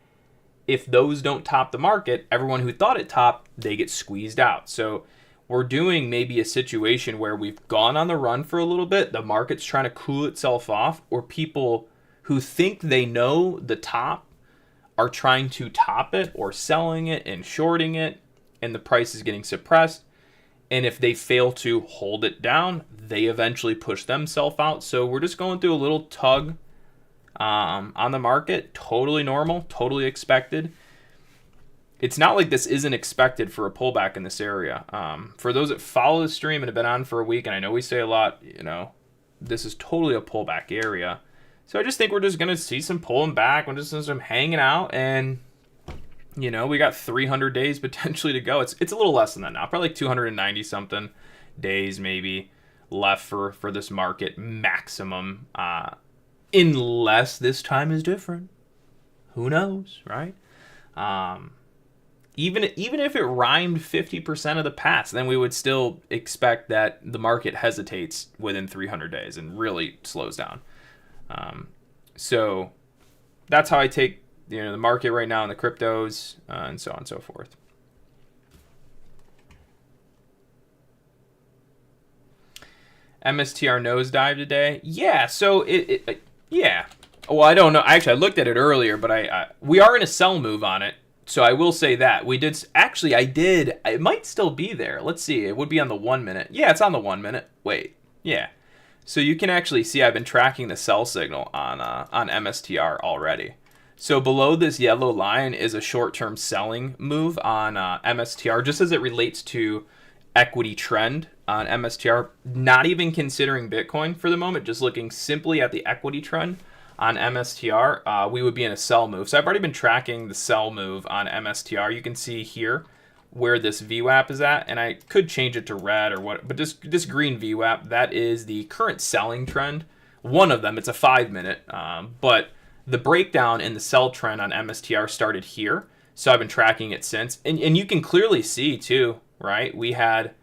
if those don't top the market, everyone who thought it topped, they get squeezed out. So we're doing maybe a situation where we've gone on the run for a little bit, the market's trying to cool itself off, or people who think they know the top are trying to top it or selling it and shorting it, and the price is getting suppressed. And if they fail to hold it down, they eventually push themselves out. So we're just going through a little tug on the market. Totally normal, totally expected. It's not like this isn't expected for a pullback in this area. For those that follow the stream and have been on for a week, and I know we say a lot, this is totally a pullback area. So I just think we're just going to see some pulling back. We're just some hanging out, and we got 300 days potentially to go. It's a little less than that now, probably like 290 something days maybe left for this market maximum, unless this time is different. Who knows, right? Even if it rhymed 50% of the past, then we would still expect that the market hesitates within 300 days and really slows down. So that's how I take the market right now in the cryptos, and so on and so forth. MSTR nosedive today. Yeah, so yeah. Well, I don't know. Actually, I looked at it earlier, but we are in a sell move on it. So I will say that we did. Actually, I did. It might still be there. Let's see. It would be on the 1 minute. Yeah, it's on the 1 minute. Wait. Yeah. So you can actually see I've been tracking the sell signal on MSTR already. So below this yellow line is a short-term selling move on MSTR, just as it relates to equity trend on MSTR. Not even considering Bitcoin for the moment, just looking simply at the equity trend on MSTR, we would be in a sell move. So I've already been tracking the sell move on MSTR. You can see here where this VWAP is at, and I could change it to red or what, but this green VWAP, that is the current selling trend. One of them, it's a 5 minute, but the breakdown in the sell trend on MSTR started here. So I've been tracking it since, and you can clearly see too, right? We had,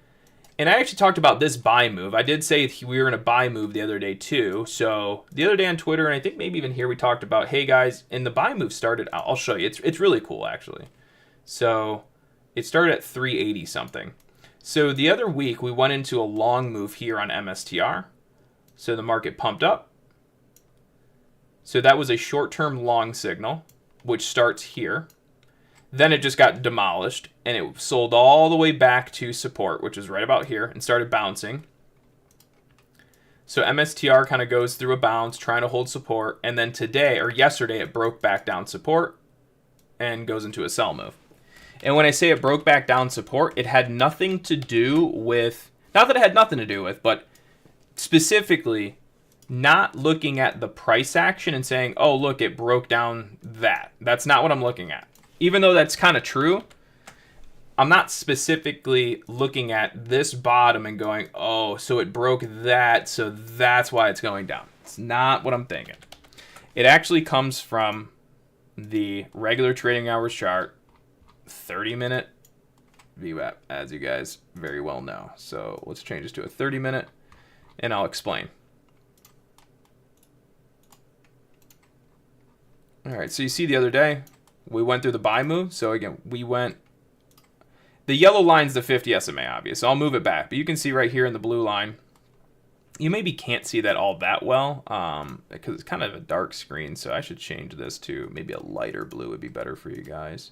and I actually talked about this buy move. I did say we were in a buy move the other day too. So the other day on Twitter, and I think maybe even here, we talked about, hey guys, and the buy move started, I'll show you. It's really cool actually. So it started at 380 something. So the other week we went into a long move here on MSTR. So the market pumped up. So that was a short-term long signal, which starts here. Then it just got demolished, and it sold all the way back to support, which is right about here, and started bouncing. So MSTR kind of goes through a bounce, trying to hold support, and then today, or yesterday, it broke back down support and goes into a sell move. And when I say it broke back down support, it had nothing to do with, not that it had nothing to do with, but specifically not looking at the price action and saying, oh, look, it broke down that. That's not what I'm looking at. Even though that's kind of true, I'm not specifically looking at this bottom and going, oh, so it broke that, so that's why it's going down. It's not what I'm thinking. It actually comes from the regular trading hours chart, 30-minute VWAP, as you guys very well know. So let's change this to a 30-minute, and I'll explain. All right, so you see the other day, we went through the buy move. So again, we went, the yellow line's the 50 SMA, obvious. So I'll move it back. But you can see right here in the blue line, you maybe can't see that all that well because it's kind of a dark screen. So I should change this to maybe a lighter blue would be better for you guys.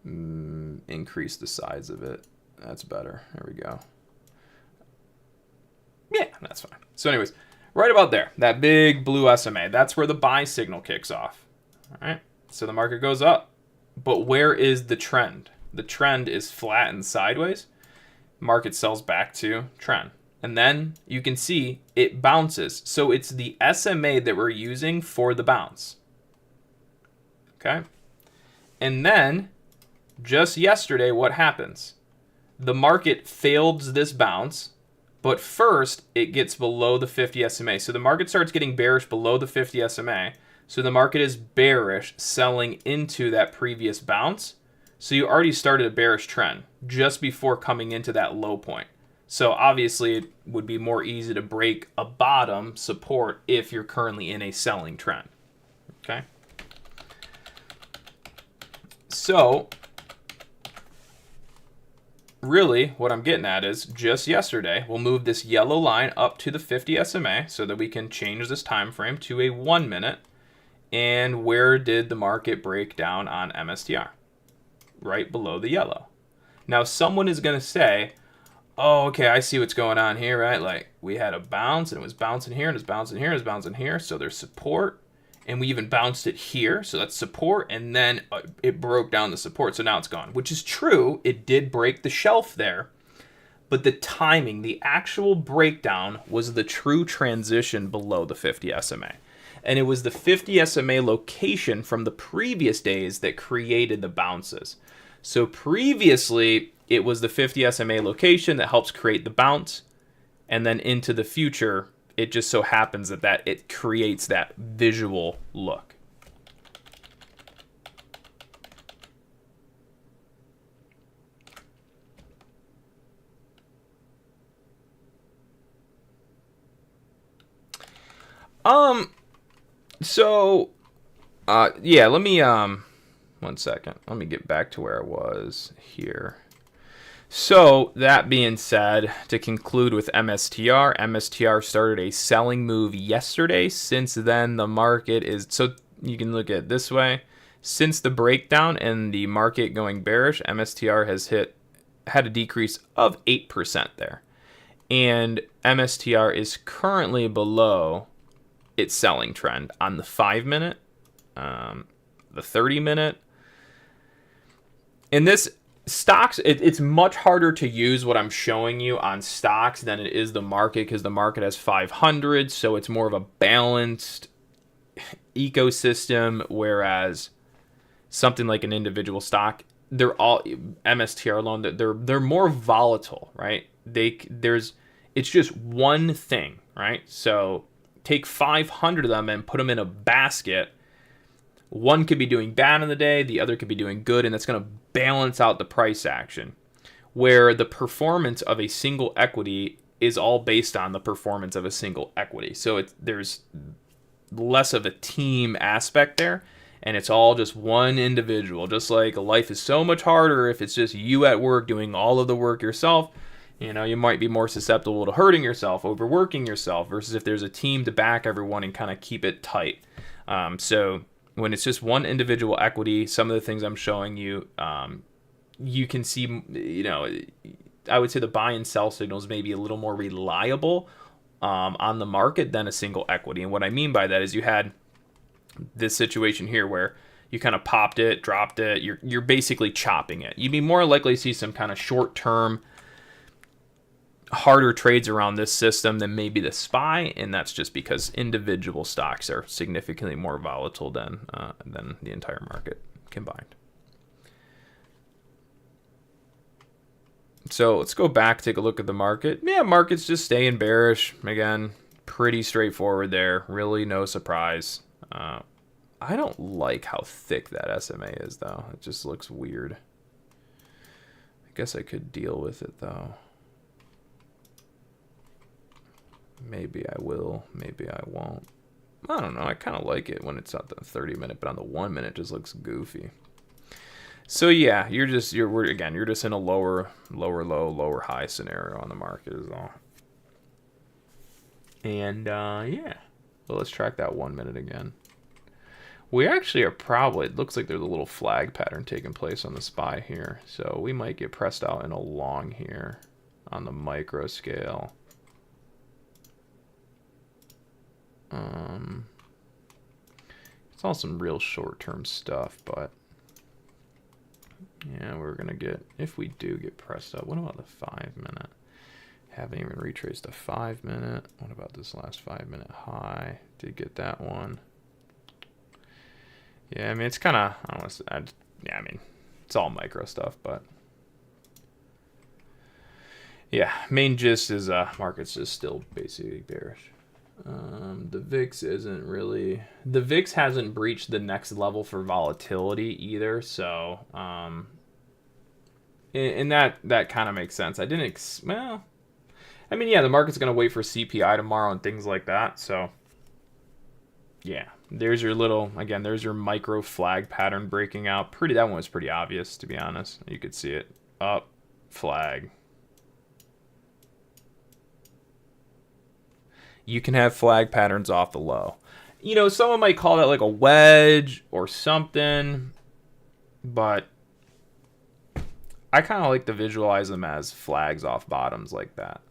Increase the size of it. That's better. There we go. Yeah, that's fine. So anyways, right about there, that big blue SMA, that's where the buy signal kicks off. All right. So the market goes up, but where is the trend? The trend is flat and sideways. Market sells back to trend. And then you can see it bounces. So it's the SMA that we're using for the bounce. Okay. And then just yesterday, what happens? The market failed this bounce, but first it gets below the 50 SMA. So the market starts getting bearish below the 50 SMA. So the market is bearish, selling into that previous bounce. So you already started a bearish trend just before coming into that low point. So obviously it would be more easy to break a bottom support if you're currently in a selling trend. Okay. So really what I'm getting at is just yesterday, we'll move this yellow line up to the 50 SMA so that we can change this time frame to a 1 minute. And where did the market break down on MSTR? Right below the yellow. Now someone is going to say, oh, okay, I see what's going on here, right? Like we had a bounce and it was bouncing here and it's bouncing here and it's bouncing here. So there's support and we even bounced it here. So that's support. And then it broke down the support. So now it's gone, which is true. It did break the shelf there. But the timing, the actual breakdown was the true transition below the 50 SMA. And it was the 50 SMA location from the previous days that created the bounces. So previously, it was the 50 SMA location that helps create the bounce. And then into the future, it just so happens that it creates that visual look. So Yeah, let me, 1 second. Let me get back to where I was here. So, that being said, to conclude with MSTR, MSTR started a selling move yesterday. Since then, the market is, so you can look at it this way. Since the breakdown and the market going bearish, MSTR has had a decrease of 8% there. And MSTR is currently below its selling trend on the 5-minute, the 30-minute. In this stocks, it's much harder to use what I'm showing you on stocks than it is the market, because the market has 500, so it's more of a balanced ecosystem, whereas something like an individual stock, they're all MSTR alone, they're more volatile, right? It's just one thing, right? So take 500 of them and put them in a basket. One could be doing bad in the day, the other could be doing good, and that's going to balance out the price action. Where the performance of a single equity is all based on the performance of a single equity. So there's less of a team aspect there, and it's all just one individual. Just like life is so much harder if it's just you at work doing all of the work yourself. You might be more susceptible to hurting yourself, overworking yourself, versus if there's a team to back everyone and kind of keep it tight. So when it's just one individual equity, some of the things I'm showing you, you can see, I would say the buy and sell signals may be a little more reliable on the market than a single equity. And what I mean by that is you had this situation here where you kind of popped it, dropped it, you're basically chopping it. You'd be more likely to see some kind of short-term, harder trades around this system than maybe the SPY, and that's just because individual stocks are significantly more volatile than the entire market combined. So let's go back, take a look at the market. Yeah, market's just staying bearish. Again, pretty straightforward there. Really no surprise. I don't like how thick that SMA is, though. It just looks weird. I guess I could deal with it, though. Maybe I will, maybe I won't. I don't know. I kind of like it when it's on the 30-minute, but on the 1-minute it just looks goofy. So yeah, you're just in a lower low, lower high scenario on the market is all. And yeah, well, let's track that 1-minute again. We actually are probably, it looks like there's a little flag pattern taking place on the SPY here, so we might get pressed out in a long here on the micro scale. It's all some real short-term stuff, but yeah, we're gonna get, if we do get pressed up. What about the 5-minute? Haven't even retraced the 5-minute. What about this last 5-minute high? Did get that one. Yeah, I mean, it's kind of, I mean, it's all micro stuff, but yeah, main gist is market's just still basically bearish. The VIX isn't really, the VIX hasn't breached the next level for volatility either, so and that kind of makes sense. I didn't well, I mean, yeah, the market's gonna wait for CPI tomorrow and things like that, so yeah, there's your little, again, there's your micro flag pattern breaking out. That one was pretty obvious, to be honest. You could see it. Up, flag. You can have flag patterns off the low. Someone might call that like a wedge or something, but I kind of like to visualize them as flags off bottoms like that.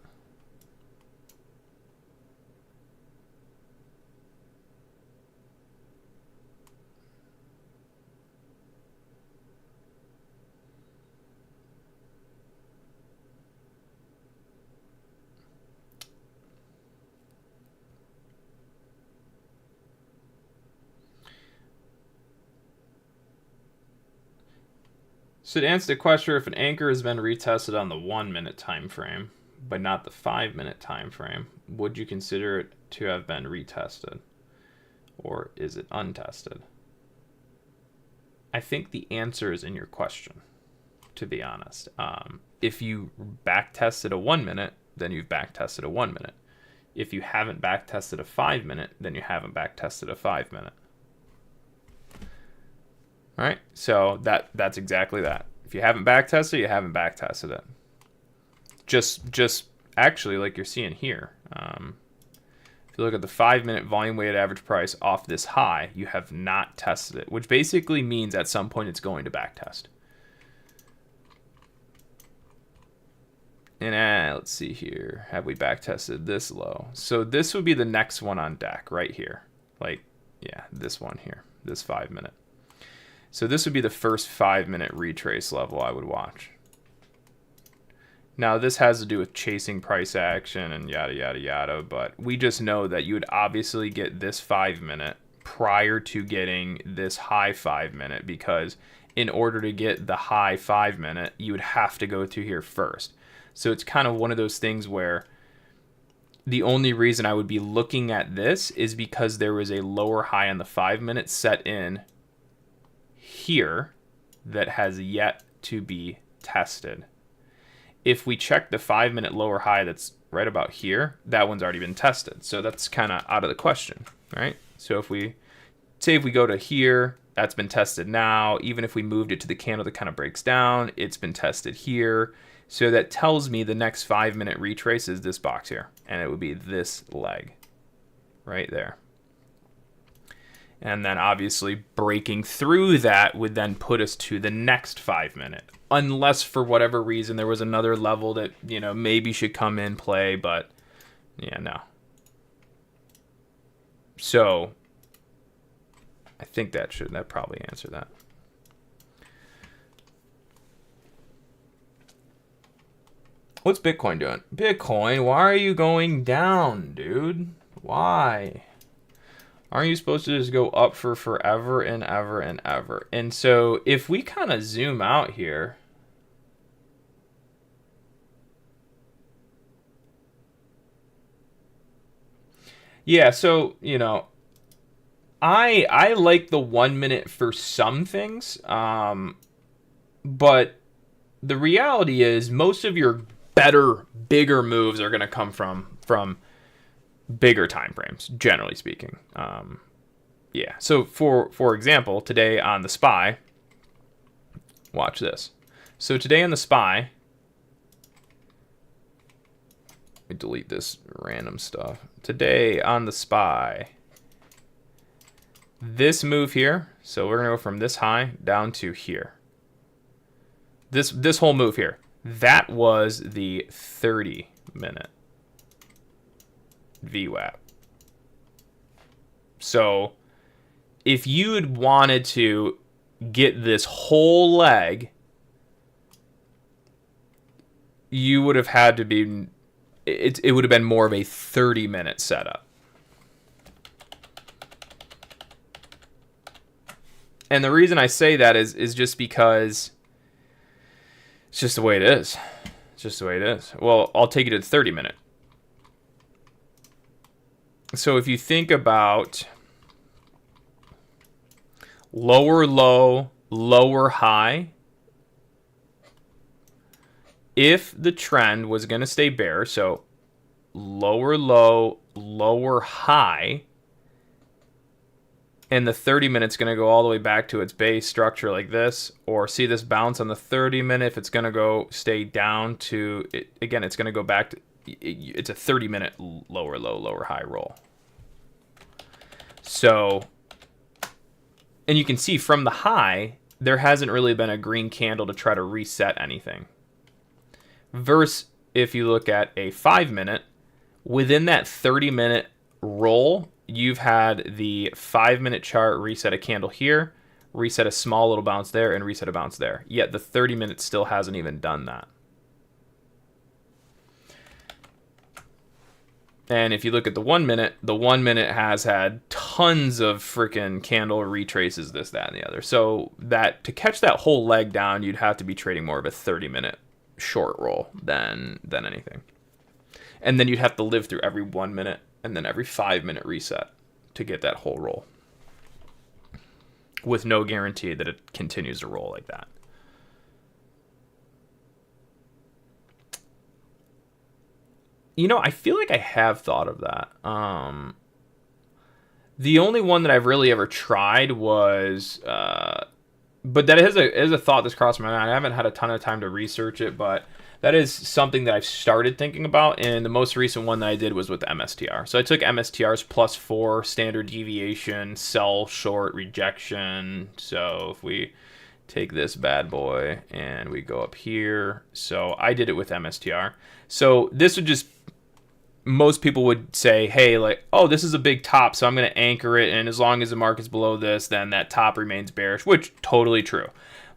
So to answer the question, if an anchor has been retested on the 1-minute time frame, but not the 5-minute time frame, would you consider it to have been retested? Or is it untested? I think the answer is in your question, to be honest. If you back tested a 1-minute, then you've back tested a 1-minute. If you haven't back tested a 5-minute, then you haven't back tested a 5-minute. All right, so that's exactly that. If you haven't back tested, you haven't back tested it. Just actually, like you're seeing here, if you look at the 5-minute volume weighted average price off this high, you have not tested it, which basically means at some point it's going to back test. And let's see here. Have we back tested this low? So this would be the next one on deck right here. Like, yeah, this one here, this 5-minute. So this would be the first 5-minute retrace level I would watch. Now this has to do with chasing price action and yada, yada, yada, but we just know that you would obviously get this 5-minute prior to getting this high 5-minute, because in order to get the high 5-minute, you would have to go through here first. So it's kind of one of those things where the only reason I would be looking at this is because there was a lower high on the 5-minute set in here that has yet to be tested. If we check the 5-minute lower high that's right about here, that one's already been tested. So that's kind of out of the question, right? So if we go to here, that's been tested now. Even if we moved it to the candle that kind of breaks down, it's been tested here. So that tells me the next 5-minute retrace is this box here, and it would be this leg right there. And then obviously breaking through that would then put us to the next 5-minute. Unless for whatever reason there was another level that, you know, maybe should come in play, but yeah, no. So I think that probably answer that. What's Bitcoin doing? Bitcoin, why are you going down, dude? Why? Aren't you supposed to just go up for forever and ever and ever? And so if we kind of zoom out here, yeah, so, you know, I like the 1-minute for some things, but the reality is most of your better, bigger moves are going to come from bigger time frames, generally speaking. Yeah, so for example, today on the SPY, watch this. So today on the SPY, let me delete this random stuff. Today on the SPY, this move here, so we're going to go from this high down to here. This whole move here, that was the 30-minute VWAP. So if you had wanted to get this whole leg, you would have had to be, it would have been more of a 30-minute setup. And the reason I say that is just because it's just the way it is. It's just the way it is. Well, I'll take you to the 30-minute. So if you think about lower low, lower high, if the trend was going to stay bear, so lower low, lower high, and the 30-minute's going to go all the way back to its base structure like this, or see this bounce on the 30-minute, if it's going to go stay down to, again, it's going to go back to, it's a 30-minute lower low, lower high roll. So, and you can see from the high, there hasn't really been a green candle to try to reset anything. Versus if you look at a 5-minute, within that 30-minute roll, you've had the 5-minute chart reset a candle here, reset a small little bounce there, and reset a bounce there. Yet the 30-minute still hasn't even done that. And if you look at the 1-minute, the 1-minute has had tons of freaking candle retraces, this, that, and the other. So that to catch that whole leg down, you'd have to be trading more of a 30-minute short roll than anything. And then you'd have to live through every 1-minute and then every 5-minute reset to get that whole roll, with no guarantee that it continues to roll like that. You know, I feel like I have thought of that. The only one that I've really ever tried was but that is a thought that's crossed my mind. I haven't had a ton of time to research it, but that is something that I've started thinking about. And the most recent one that I did was with MSTR. So I took MSTR's +4 standard deviation, sell, short, rejection. So if we take this bad boy and we go up here, so I did it with MSTR. So this would just, most people would say, hey, like, oh, this is a big top, so I'm going to anchor it, and as long as the market's below this, then that top remains bearish, which totally true.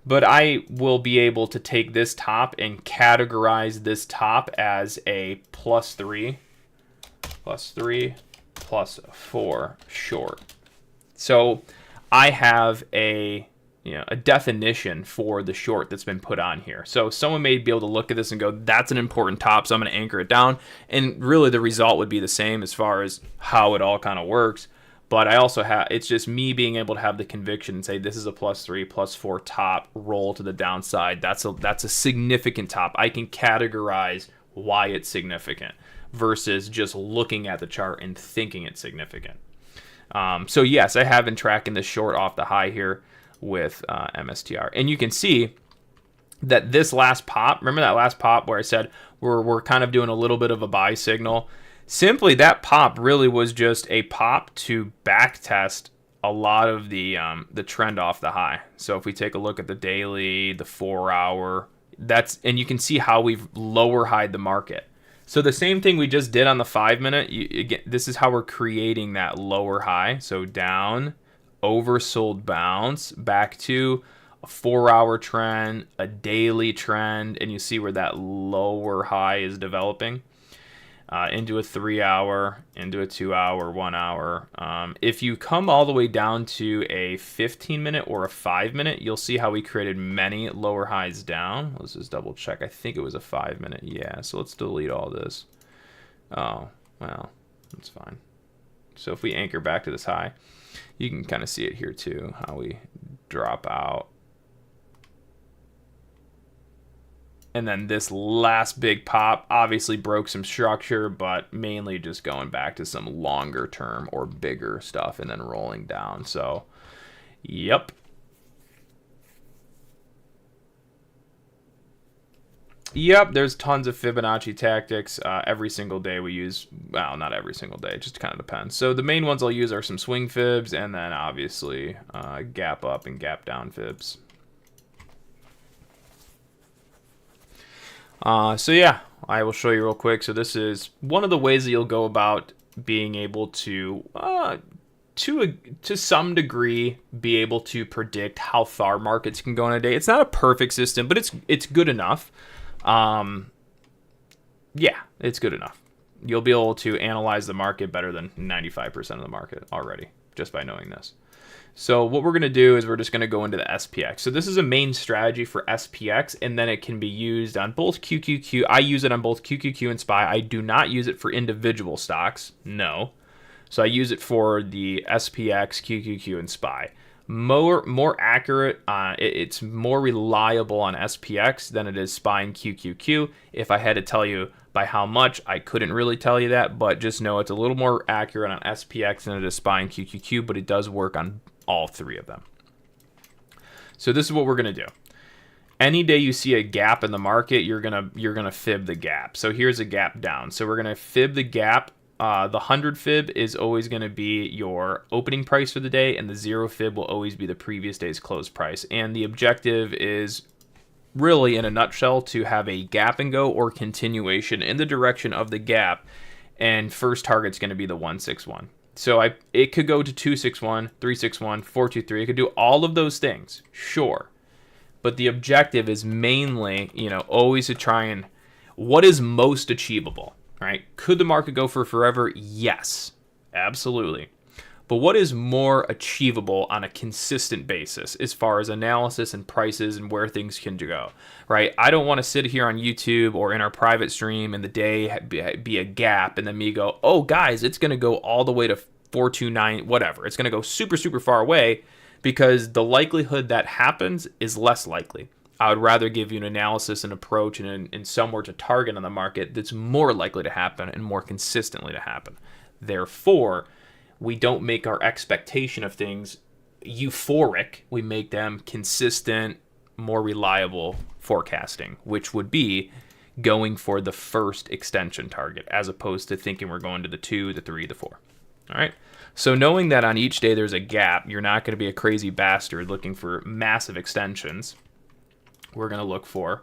But I will be able to take this top and categorize this top as a +3, +4 short. So I have a definition for the short that's been put on here. So someone may be able to look at this and go, that's an important top, so I'm going to anchor it down. And really the result would be the same as far as how it all kind of works. But I also have, it's just me being able to have the conviction and say, this is a +3, +4 top, roll to the downside. That's a significant top. I can categorize why it's significant versus just looking at the chart and thinking it's significant. So yes, I have been tracking this short off the high here with MSTR, and you can see that this last pop, remember that last pop where I said we're kind of doing a little bit of a buy signal? Simply, that pop really was just a pop to back test a lot of the trend off the high. So if we take a look at the daily, the 4 hour, and you can see how we've lower high'd the market. So the same thing we just did on the 5 minute, again, this is how we're creating that lower high. So down, oversold bounce, back to a 4 hour trend, a daily trend, and you see where that lower high is developing. Into a 3 hour, into a 2 hour, 1 hour. If you come all the way down to a 15 minute or a 5 minute, you'll see how we created many lower highs down. Let's just double check. I think it was a 5 minute. Yeah, so let's delete all this. Oh, well, that's fine. So if we anchor back to this high, you can kind of see it here too, how we drop out. And then this last big pop obviously broke some structure, but mainly just going back to some longer term or bigger stuff and then rolling down. So, yep. Yep, there's tons of Fibonacci tactics. Every single day we use, well, not every single day, it just kind of depends. So the main ones I'll use are some swing fibs and then obviously gap up and gap down fibs. So yeah, I will show you real quick. So this is one of the ways that you'll go about being able to some degree, be able to predict how far markets can go in a day. It's not a perfect system, but it's good enough. Yeah, it's good enough. You'll be able to analyze the market better than 95% of the market already just by knowing this. So what we're going to do is we're just going to go into the SPX. So this is a main strategy for SPX, and then it can be used on both QQQ. I use it on both QQQ and SPY. I do not use it for individual stocks. No. So I use it for the SPX, QQQ, and SPY. More accurate, it's more reliable on SPX than it is SPY and QQQ. If I had to tell you by how much, I couldn't really tell you that, but just know it's a little more accurate on SPX than it is SPY and QQQ, but it does work on all three of them. So this is what we're going to do. Any day you see a gap in the market, you're gonna fib the gap. So here's a gap down. So we're going to fib the gap. The 100 fib is always going to be your opening price for the day, and the 0 fib will always be the previous day's close price. And the objective is really, in a nutshell, to have a gap and go or continuation in the direction of the gap, and first target's going to be the 161. So it could go to 261, 361, 423. It could do all of those things, sure. But the objective is mainly, always to try and what is most achievable, right? Could the market go for forever? Yes, absolutely. But what is more achievable on a consistent basis as far as analysis and prices and where things can go, right? I don't want to sit here on YouTube or in our private stream and the day be a gap and then me go, oh, guys, it's going to go all the way to 429, whatever. It's going to go super, super far away, because the likelihood that happens is less likely. I would rather give you an analysis and approach and somewhere to target on the market that's more likely to happen and more consistently to happen. Therefore, we don't make our expectation of things euphoric. We make them consistent, more reliable forecasting, which would be going for the first extension target as opposed to thinking we're going to the 2, the 3, the 4. All right. So knowing that on each day there's a gap, you're not going to be a crazy bastard looking for massive extensions. We're going to look for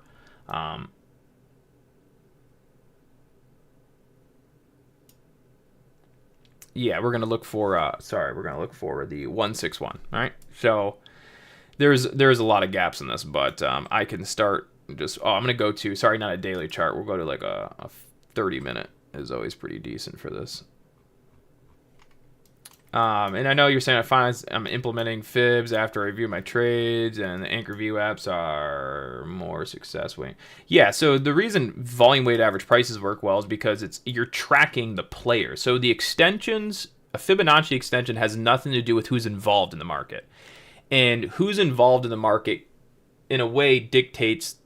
we're going to look for the 161. All right. So there's a lot of gaps in this, but I can start just, I'm going to go to, sorry, not a daily chart. We'll go to like a 30 minute is always pretty decent for this. And I know you're saying I'm implementing fibs after I review my trades, and the anchor view apps are more successful. Yeah, so the reason volume weighted average prices work well is because you're tracking the player. So the extensions, a Fibonacci extension has nothing to do with who's involved in the market. And who's involved in the market, in a way, dictates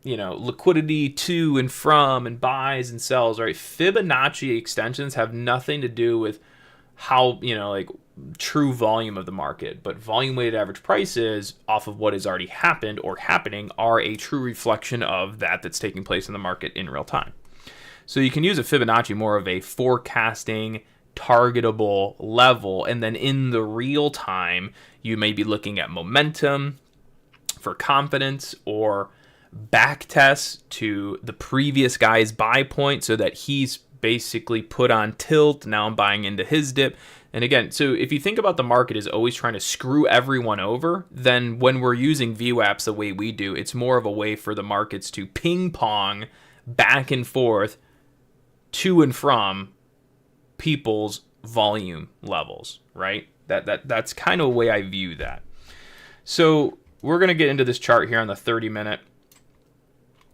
liquidity to and from and buys and sells, right? Fibonacci extensions have nothing to do with how, true volume of the market, but volume weighted average prices off of what has already happened or happening are a true reflection of that's taking place in the market in real time. So you can use a Fibonacci more of a forecasting targetable level, and then in the real time, you may be looking at momentum for confidence or back tests to the previous guy's buy point so that he's basically put on tilt. Now I'm buying into his dip. And again, so if you think about the market is always trying to screw everyone over, then when we're using VWAPs the way we do, it's more of a way for the markets to ping pong back and forth to and from people's volume levels, right? That's kind of the way I view that. So we're going to get into this chart here on the 30 minute.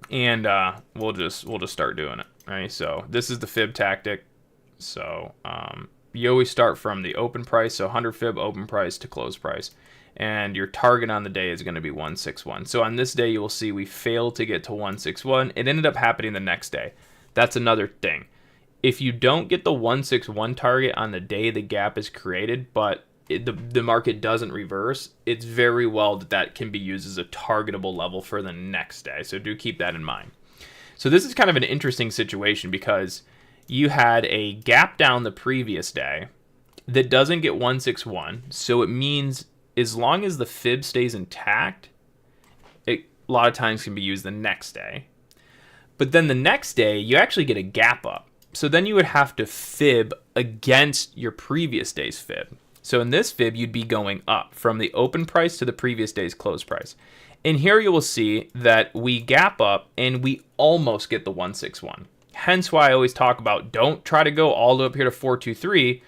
And we'll just start doing it, right? So this is the fib tactic. So you always start from the open price, so 100 fib open price to close price, and your target on the day is going to be 161. So on this day, you will see we failed to get to 161. It ended up happening the next day. That's another thing. If you don't get the 161 target on the day the gap is created, but the market doesn't reverse, it's very well that can be used as a targetable level for the next day. So do keep that in mind. So this is kind of an interesting situation because you had a gap down the previous day that doesn't get 161. So it means as long as the fib stays intact, it a lot of times can be used the next day. But then the next day, you actually get a gap up. So then you would have to fib against your previous day's fib. So in this fib, you'd be going up from the open price to the previous day's close price. And here you will see that we gap up and we almost get the 161. Hence why I always talk about don't try to go all the way up here to 423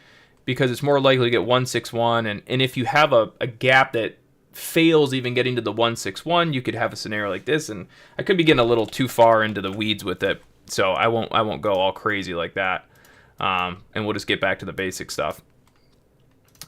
because it's more likely to get 161. And if you have a gap that fails even getting to the 161, you could have a scenario like this. And I could be getting a little too far into the weeds with it. So I won't go all crazy like that. And we'll just get back to the basic stuff.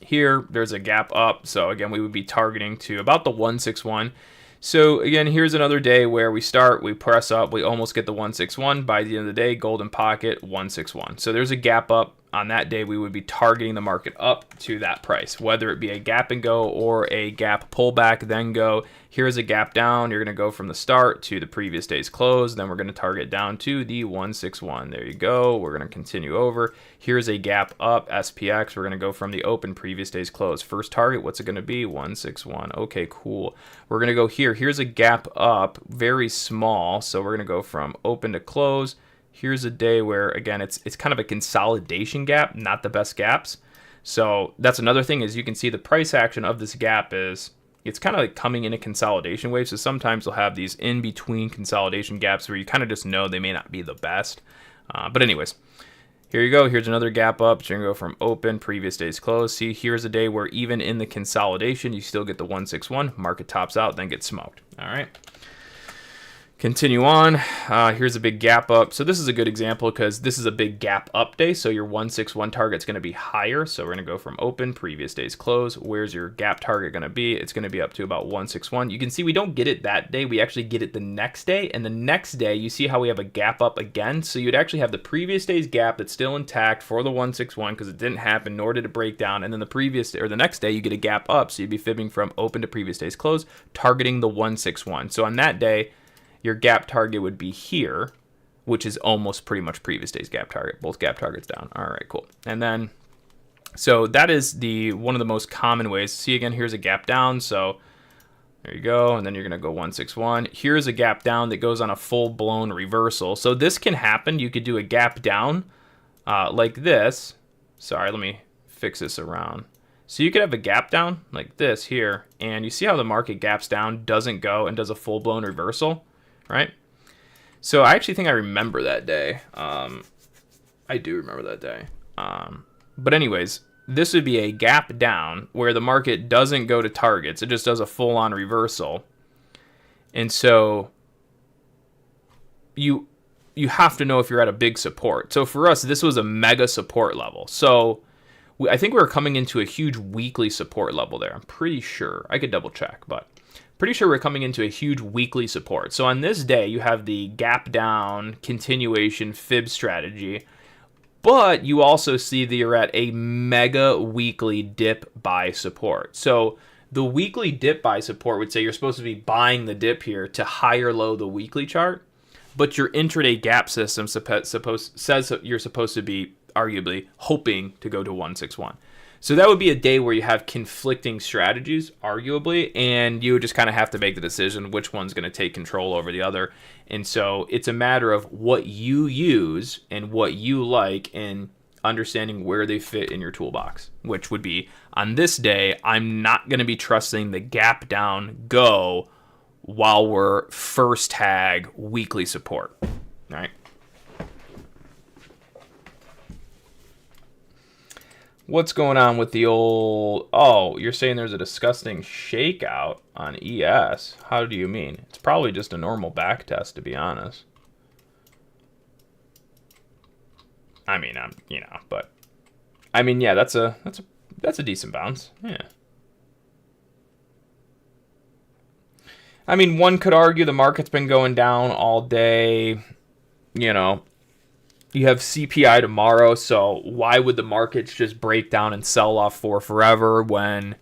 Here, there's a gap up. So again, we would be targeting to about the 161. So again, here's another day where we start, we press up, we almost get the 161. By the end of the day, golden pocket, 161. So there's a gap up. On that day, we would be targeting the market up to that price, whether it be a gap and go or a gap pullback, then go. Here's a gap down. You're going to go from the start to the previous day's close. Then we're going to target down to the 161. There you go. We're going to continue over. Here's a gap up, SPX. We're going to go from the open previous day's close. First target, what's it going to be? 161. Okay, cool. We're going to go here. Here's a gap up, very small. So we're going to go from open to close. Here's a day where, again, it's kind of a consolidation gap, not the best gaps. So that's another thing is you can see the price action of this gap is it's kind of like coming in a consolidation wave. So sometimes you'll have these in-between consolidation gaps where you kind of just know they may not be the best. But anyways, here you go. Here's another gap up. So you're going to go from open, previous day's close. See, here's a day where even in the consolidation, you still get the 161. Market tops out, then gets smoked. All right. Continue on. Here's a big gap up. So this is a good example because this is a big gap up day. So your 161 target is going to be higher. So we're going to go from open, previous day's close. Where's your gap target going to be? It's going to be up to about 161. You can see we don't get it that day. We actually get it the next day. And the next day, you see how we have a gap up again. So you'd actually have the previous day's gap that's still intact for the 161 because it didn't happen, nor did it break down. And then the previous day, or the next day, you get a gap up. So you'd be fibbing from open to previous day's close, targeting the 161. So on that day, your gap target would be here, which is almost pretty much previous day's gap target. Both gap targets down. All right, cool. And then, so that is one of the most common ways. See, again, here's a gap down. So there you go. And then you're going to go 161. Here's a gap down that goes on a full-blown reversal. So this can happen. You could do a gap down like this. Sorry, let me fix this around. So you could have a gap down like this here. And you see how the market gaps down, doesn't go, and does a full-blown reversal? Right? So I actually think I remember that day. I do remember that day. But anyways, this would be a gap down where the market doesn't go to targets. It just does a full-on reversal. And so you have to know if you're at a big support. So for us, this was a mega support level. So I think we were coming into a huge weekly support level there. I'm pretty sure. I could double check, but pretty sure we're coming into a huge weekly support. So on this day, you have the gap down continuation fib strategy, but you also see that you're at a mega weekly dip buy support. So the weekly dip buy support would say you're supposed to be buying the dip here to higher low the weekly chart, but your intraday gap system says you're supposed to be arguably hoping to go to 161. So that would be a day where you have conflicting strategies, arguably, and you would just kind of have to make the decision which one's going to take control over the other. And so it's a matter of what you use and what you like and understanding where they fit in your toolbox, which would be on this day, I'm not going to be trusting the gap down go while we're first tag weekly support, all right? What's going on with the old... Oh, you're saying there's a disgusting shakeout on ES. How do you mean? It's probably just a normal back test, to be honest. I mean, but I mean, yeah, that's a decent bounce. Yeah. I mean, one could argue the market's been going down all day, you know. You have CPI tomorrow, so why would the markets just break down and sell off for forever when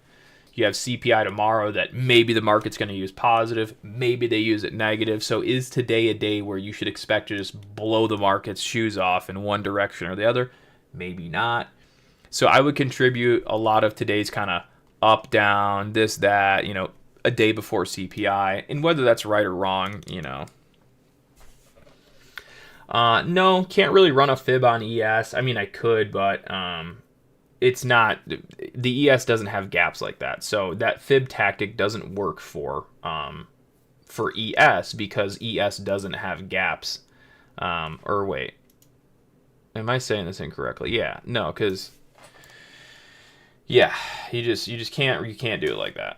you have CPI tomorrow that maybe the market's going to use positive, maybe they use it negative. So is today a day where you should expect to just blow the market's shoes off in one direction or the other? Maybe not. So I would contribute a lot of today's kind of up, down, this, that, you know, a day before CPI. And whether that's right or wrong, you know. No, can't really run a fib on ES. I mean, I could, but it's not, the ES doesn't have gaps like that. So that fib tactic doesn't work for ES because ES doesn't have gaps. Or wait, am I saying this incorrectly? Yeah, no, because yeah, you can't do it like that.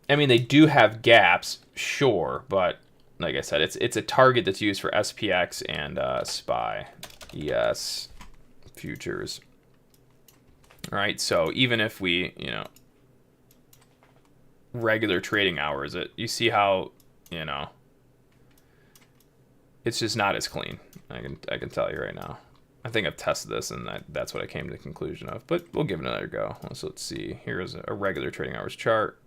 I mean, they do have gaps, sure, but like I said, it's a target that's used for SPX and SPY, ES, futures. All right, so even if we, you know, regular trading hours, you see how, you know, it's just not as clean. I can tell you right now. I think I've tested this, and that's what I came to the conclusion of. But we'll give it another go. So let's see. Here's a regular trading hours chart.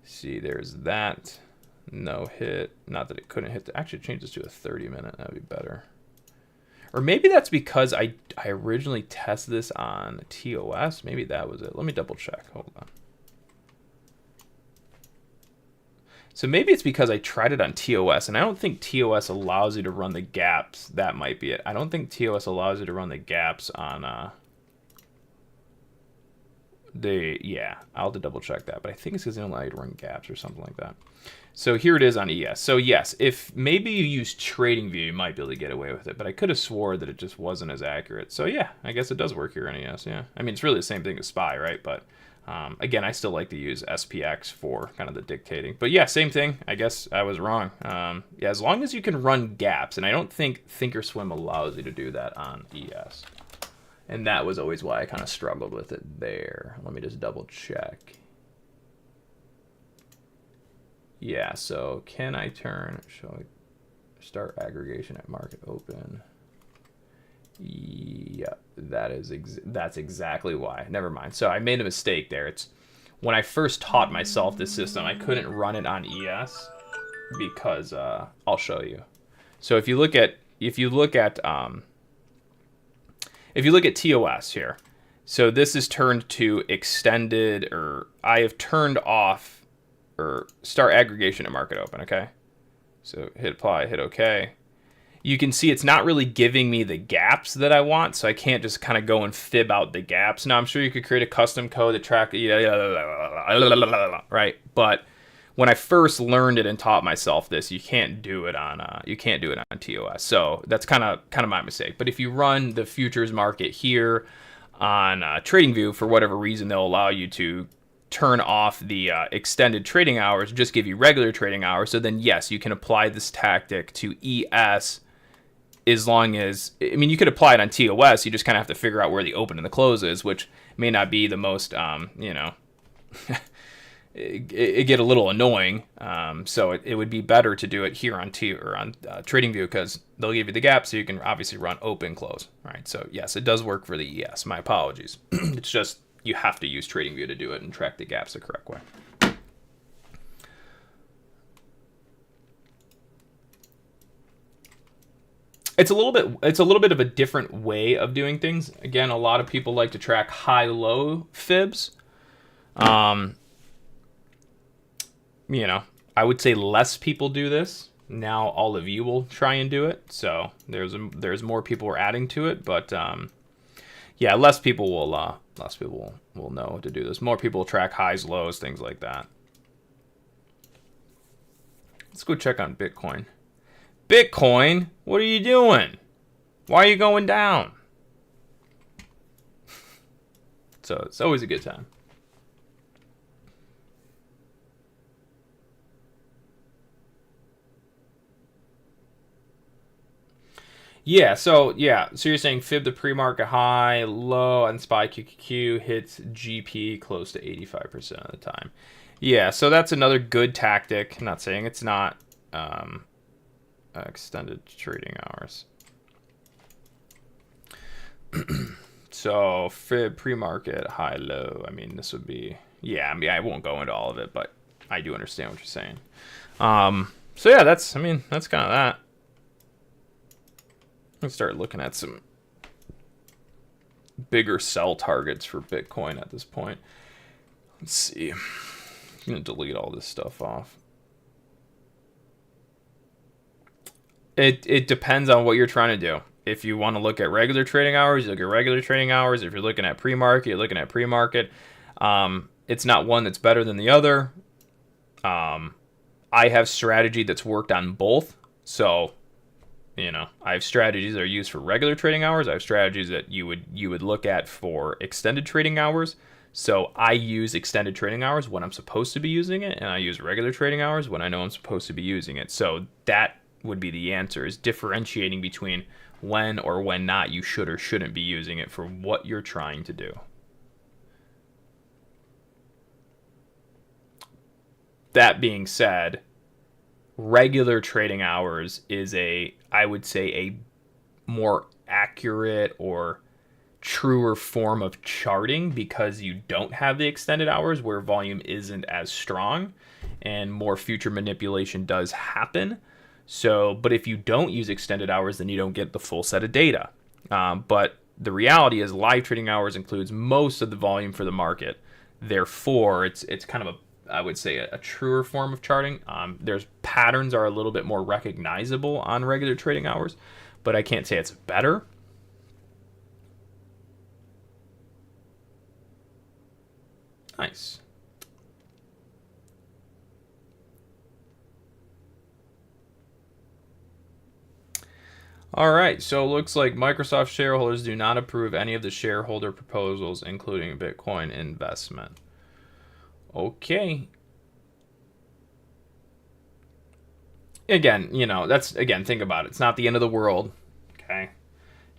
See, there's that. No hit. Not that it couldn't hit. Actually, change this to a 30-minute. That would be better. Or maybe that's because I originally tested this on TOS. Maybe that was it. Let me double check. Hold on. So maybe it's because I tried it on TOS, and I don't think TOS allows you to run the gaps. That might be it. I don't think TOS allows you to run the gaps on yeah, I'll have to double check that, but I think it's because they don't allow you to run gaps or something like that. So here it is on ES. So yes, if maybe you use TradingView, you might be able to get away with it, but I could have swore that it just wasn't as accurate. So yeah, I guess it does work here on ES, yeah. I mean, it's really the same thing as SPY, right? But Again, I still like to use SPX for kind of the dictating. But yeah, same thing. I guess I was wrong. Yeah, as long as you can run gaps, and I don't think Thinkorswim allows you to do that on ES. And that was always why I kind of struggled with it there. Let me just double check. Yeah, so can I turn, shall I start aggregation at market open? Yeah, that's exactly why. Never mind. So I made a mistake there. It's when I first taught myself this system, I couldn't run it on ES because I'll show you. So if you look at TOS here, so this is turned to extended, or I have turned off or start aggregation at market open. Okay, so hit apply, hit OK. You can see it's not really giving me the gaps that I want, so I can't just kind of go and fib out the gaps. Now, I'm sure you could create a custom code to track, right? But when I first learned it and taught myself this, you can't do it on TOS. So that's kind of my mistake. But if you run the futures market here on TradingView, for whatever reason, they'll allow you to turn off the extended trading hours, just give you regular trading hours. So then, yes, you can apply this tactic to ES. As long as, I mean, you could apply it on TOS, you just kind of have to figure out where the open and the close is, which may not be the most, it get a little annoying. So it would be better to do it here on TradingView, because they'll give you the gap, so you can obviously run open, close. All right. So yes, it does work for the ES. My apologies. It's just you have to use TradingView to do it and track the gaps the correct way. It's a little bit of a different way of doing things. Again, a lot of people like to track high-low fibs. I would say less people do this. Now all of you will try and do it. So there's more people are adding to it, but yeah, less people will know to do this. More people will track highs, lows, things like that. Let's go check on Bitcoin. Bitcoin, what are you doing? Why are you going down? So it's always a good time. Yeah, so you're saying fib the pre-market high, low, and SPY QQQ hits GP close to 85% of the time. Yeah, so that's another good tactic. I'm not saying it's not. Extended trading hours. So fib pre-market high low. I mean, this would be, yeah, I mean, I won't go into all of it, but I do understand what you're saying. So yeah, that's kind of that. Let's start looking at some bigger sell targets for Bitcoin at this point. Let's see. I'm gonna delete all this stuff off. It depends on what you're trying to do. If you want to look at regular trading hours, you look at regular trading hours. If you're looking at pre-market, you're looking at pre-market. It's not one that's better than the other. I have strategy that's worked on both. So, I have strategies that are used for regular trading hours. I have strategies that you would look at for extended trading hours. So I use extended trading hours when I'm supposed to be using it, and I use regular trading hours when I know I'm supposed to be using it. So that would be the answer, is differentiating between when or when not you should or shouldn't be using it for what you're trying to do. That being said, regular trading hours is I would say a more accurate or truer form of charting, because you don't have the extended hours where volume isn't as strong and more future manipulation does happen. So, but if you don't use extended hours, then you don't get the full set of data. But the reality is live trading hours includes most of the volume for the market. Therefore, it's kind of I would say a truer form of charting. There's patterns are a little bit more recognizable on regular trading hours, but I can't say it's better. Nice. All right, so it looks like Microsoft shareholders do not approve any of the shareholder proposals, including Bitcoin investment. Okay. Again, that's, again, think about it. It's not the end of the world. Okay.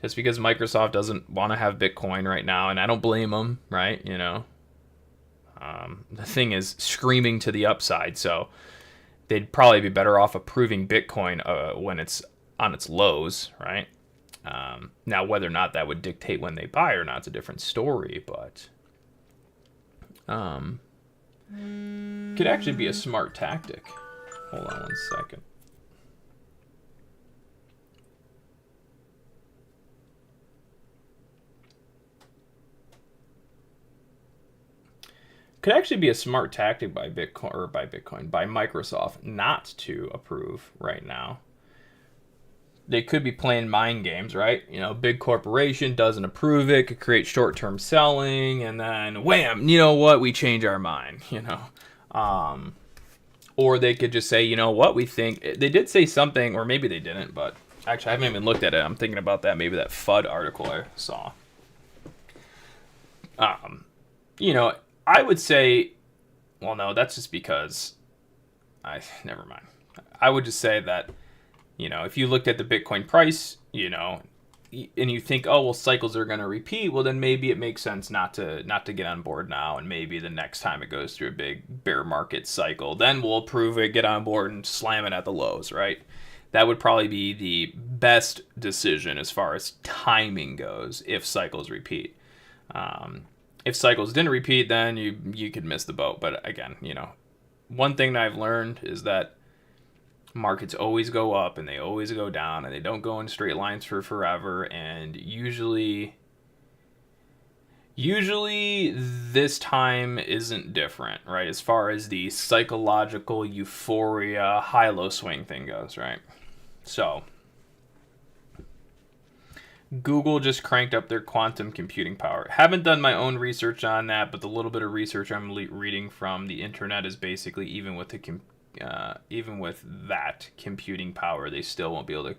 Just because Microsoft doesn't want to have Bitcoin right now, and I don't blame them, right? The thing is screaming to the upside, so they'd probably be better off approving Bitcoin when it's on its lows, right? Now, whether or not that would dictate when they buy or not is a different story, but could actually be a smart tactic. Hold on 1 second. Could actually be a smart tactic by Microsoft not to approve right now. They could be playing mind games, right? Big corporation doesn't approve it, could create short-term selling, and then wham, you know what? We change our mind, Or they could just say, you know what? We think they did say something, or maybe they didn't, but actually I haven't even looked at it. I'm thinking about that. Maybe that FUD article I saw. I would say, well, no, that's just because never mind. I would just say that, if you looked at the Bitcoin price, and you think, oh, well, cycles are going to repeat, well, then maybe it makes sense not to get on board now, and maybe the next time it goes through a big bear market cycle, then we'll approve it, get on board, and slam it at the lows, right? That would probably be the best decision as far as timing goes if cycles repeat. If cycles didn't repeat, then you could miss the boat. But again, one thing that I've learned is that markets always go up and they always go down, and they don't go in straight lines for forever. And usually this time isn't different, right? As far as the psychological euphoria high-low swing thing goes, right? So Google just cranked up their quantum computing power. Haven't done my own research on that, but the little bit of research I'm reading from the internet is basically even with that computing power, they still won't be able to.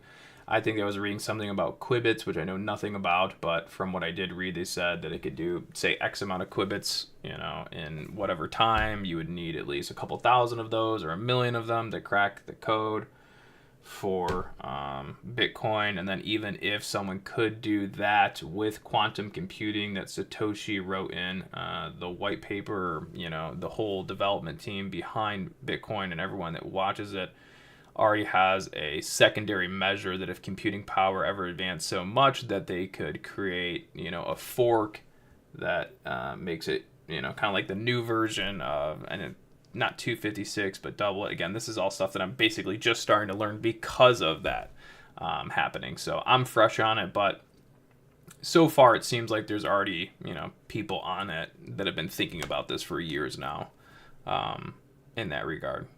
I think I was reading something about qubits, which I know nothing about, but from what I did read, they said that it could do, say, X amount of qubits, in whatever time. You would need at least a couple thousand of those or a million of them to crack the code for Bitcoin. And then even if someone could do that with quantum computing that Satoshi wrote in the white paper, the whole development team behind Bitcoin and everyone that watches it already has a secondary measure that if computing power ever advanced so much that they could create, a fork that makes it, kind of like the new version of, and not 256, but double it. Again, this is all stuff that I'm basically just starting to learn because of that happening. So I'm fresh on it, but so far it seems like there's already, people on it that have been thinking about this for years now in that regard.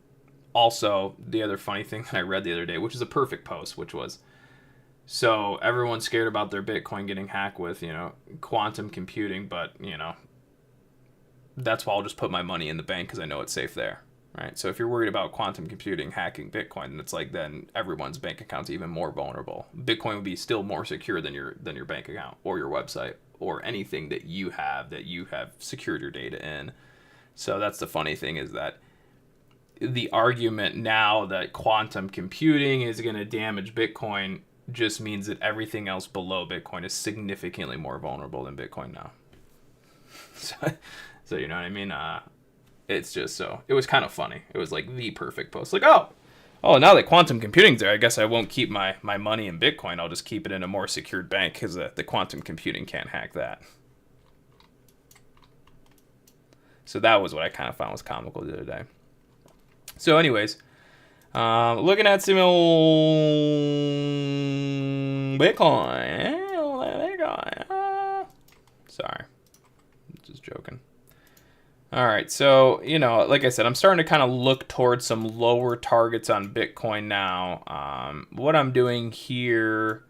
Also, the other funny thing that I read the other day, which is a perfect post, which was, so everyone's scared about their Bitcoin getting hacked with, quantum computing, but, that's why I'll just put my money in the bank because I know it's safe there, right? So if you're worried about quantum computing hacking Bitcoin, then it's like then everyone's bank account's even more vulnerable. Bitcoin would be still more secure than your bank account or your website or anything that you have secured your data in. So that's the funny thing, is that the argument now that quantum computing is going to damage Bitcoin just means that everything else below Bitcoin is significantly more vulnerable than Bitcoin now. So you know what I mean? It's just so, it was kind of funny. It was like the perfect post. Like, oh, now that quantum computing's there, I guess I won't keep my money in Bitcoin. I'll just keep it in a more secured bank because the quantum computing can't hack that. So that was what I kind of found was comical the other day. So anyways, looking at some old Bitcoin. Sorry. Just joking. All right, so, like I said, I'm starting to kind of look towards some lower targets on Bitcoin now. What I'm doing here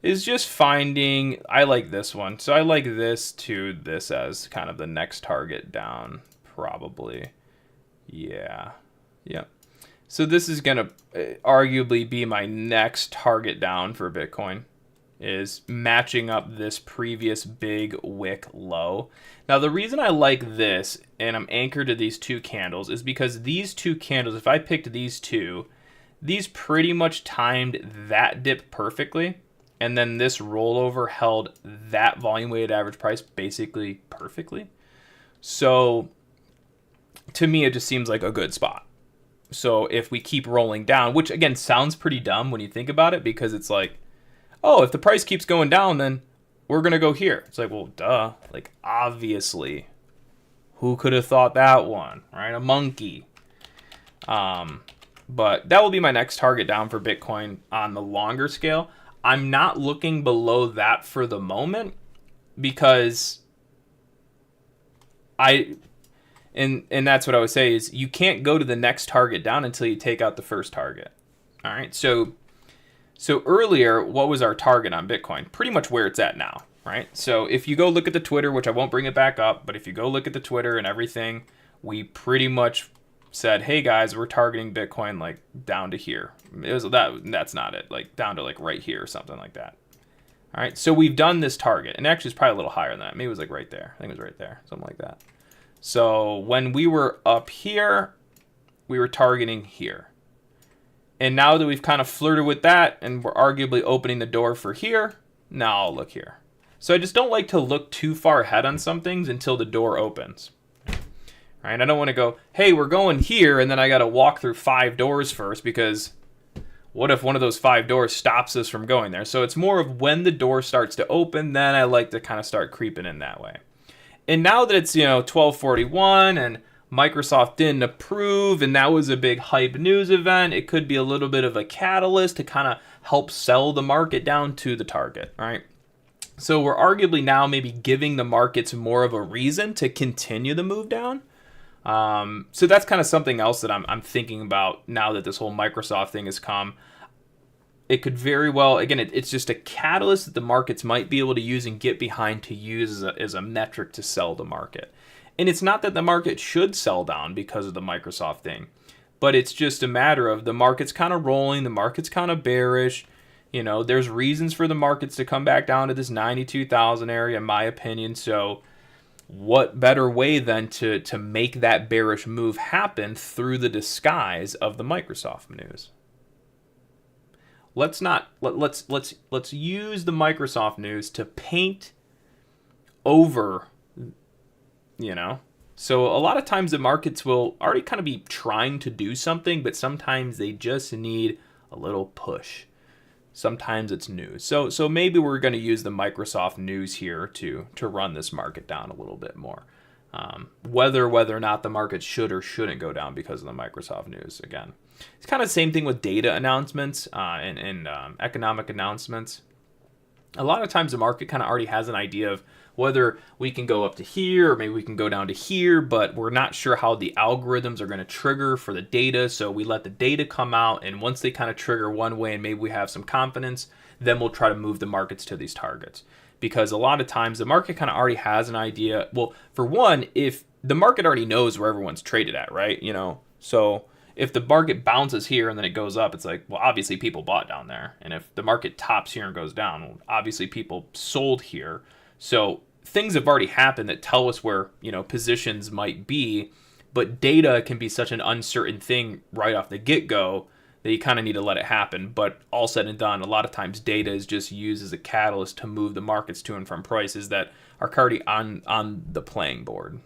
is just finding, I like this one. So I like this as kind of the next target down, probably. Yeah. So this is going to arguably be my next target down for Bitcoin. is matching up this previous big wick low. Now, the reason I like this, and I'm anchored to these two candles, is because these two candles, if I picked these two, these pretty much timed that dip perfectly, and then this rollover held that volume weighted average price basically perfectly. So to me, it just seems like a good spot. So if we keep rolling down, which again sounds pretty dumb when you think about it, because it's like, oh, if the price keeps going down, then we're going to go here. It's like, well, duh. Like, obviously. Who could have thought that one, right? A monkey. But that will be my next target down for Bitcoin on the longer scale. I'm not looking below that for the moment because and that's what I would say is you can't go to the next target down until you take out the first target. All right. So earlier, what was our target on Bitcoin? Pretty much where it's at now, right? So if you go look at the Twitter, which I won't bring it back up, but if you go look at the Twitter and everything, we pretty much said, hey guys, we're targeting Bitcoin like down to here. It was that's not it, like down to like right here or something like that. All right, so we've done this target, and actually it's probably a little higher than that. Maybe it was like right there. I think it was right there, something like that. So when we were up here, we were targeting here. And now that we've kind of flirted with that and we're arguably opening the door for here, now I'll look here. So I just don't like to look too far ahead on some things until the door opens. Right? I don't want to go, hey, we're going here, and then I got to walk through 5 doors first, because what if one of those 5 doors stops us from going there? So it's more of when the door starts to open, then I like to kind of start creeping in that way. And now that it's, 12:41 and Microsoft didn't approve, and that was a big hype news event, it could be a little bit of a catalyst to kind of help sell the market down to the target, right? So we're arguably now maybe giving the markets more of a reason to continue the move down. So that's kind of something else that I'm thinking about now that this whole Microsoft thing has come. It could very well, again, it's just a catalyst that the markets might be able to use and get behind to use as a metric to sell the market. And it's not that the market should sell down because of the Microsoft thing, but it's just a matter of the market's kind of rolling, the market's kind of bearish. There's reasons for the markets to come back down to this 92,000 area, in my opinion. So what better way than to make that bearish move happen through the disguise of the Microsoft news? Let's use the Microsoft news to paint over, So a lot of times the markets will already kind of be trying to do something, but sometimes they just need a little push. Sometimes it's news. So maybe we're going to use the Microsoft news here to run this market down a little bit more. Whether or not the market should or shouldn't go down because of the Microsoft news, again. It's kind of the same thing with data announcements and economic announcements. A lot of times the market kind of already has an idea of whether we can go up to here or maybe we can go down to here, but we're not sure how the algorithms are going to trigger for the data. So we let the data come out, and once they kind of trigger one way and maybe we have some confidence, then we'll try to move the markets to these targets. Because a lot of times the market kind of already has an idea. Well, for one, if the market already knows where everyone's traded at, right? So if the market bounces here and then it goes up, it's like, well, obviously people bought down there. And if the market tops here and goes down, well, obviously people sold here. So things have already happened that tell us where, positions might be, but data can be such an uncertain thing right off the get-go that you kind of need to let it happen. But all said and done, a lot of times data is just used as a catalyst to move the markets to and from prices that are already on the playing board.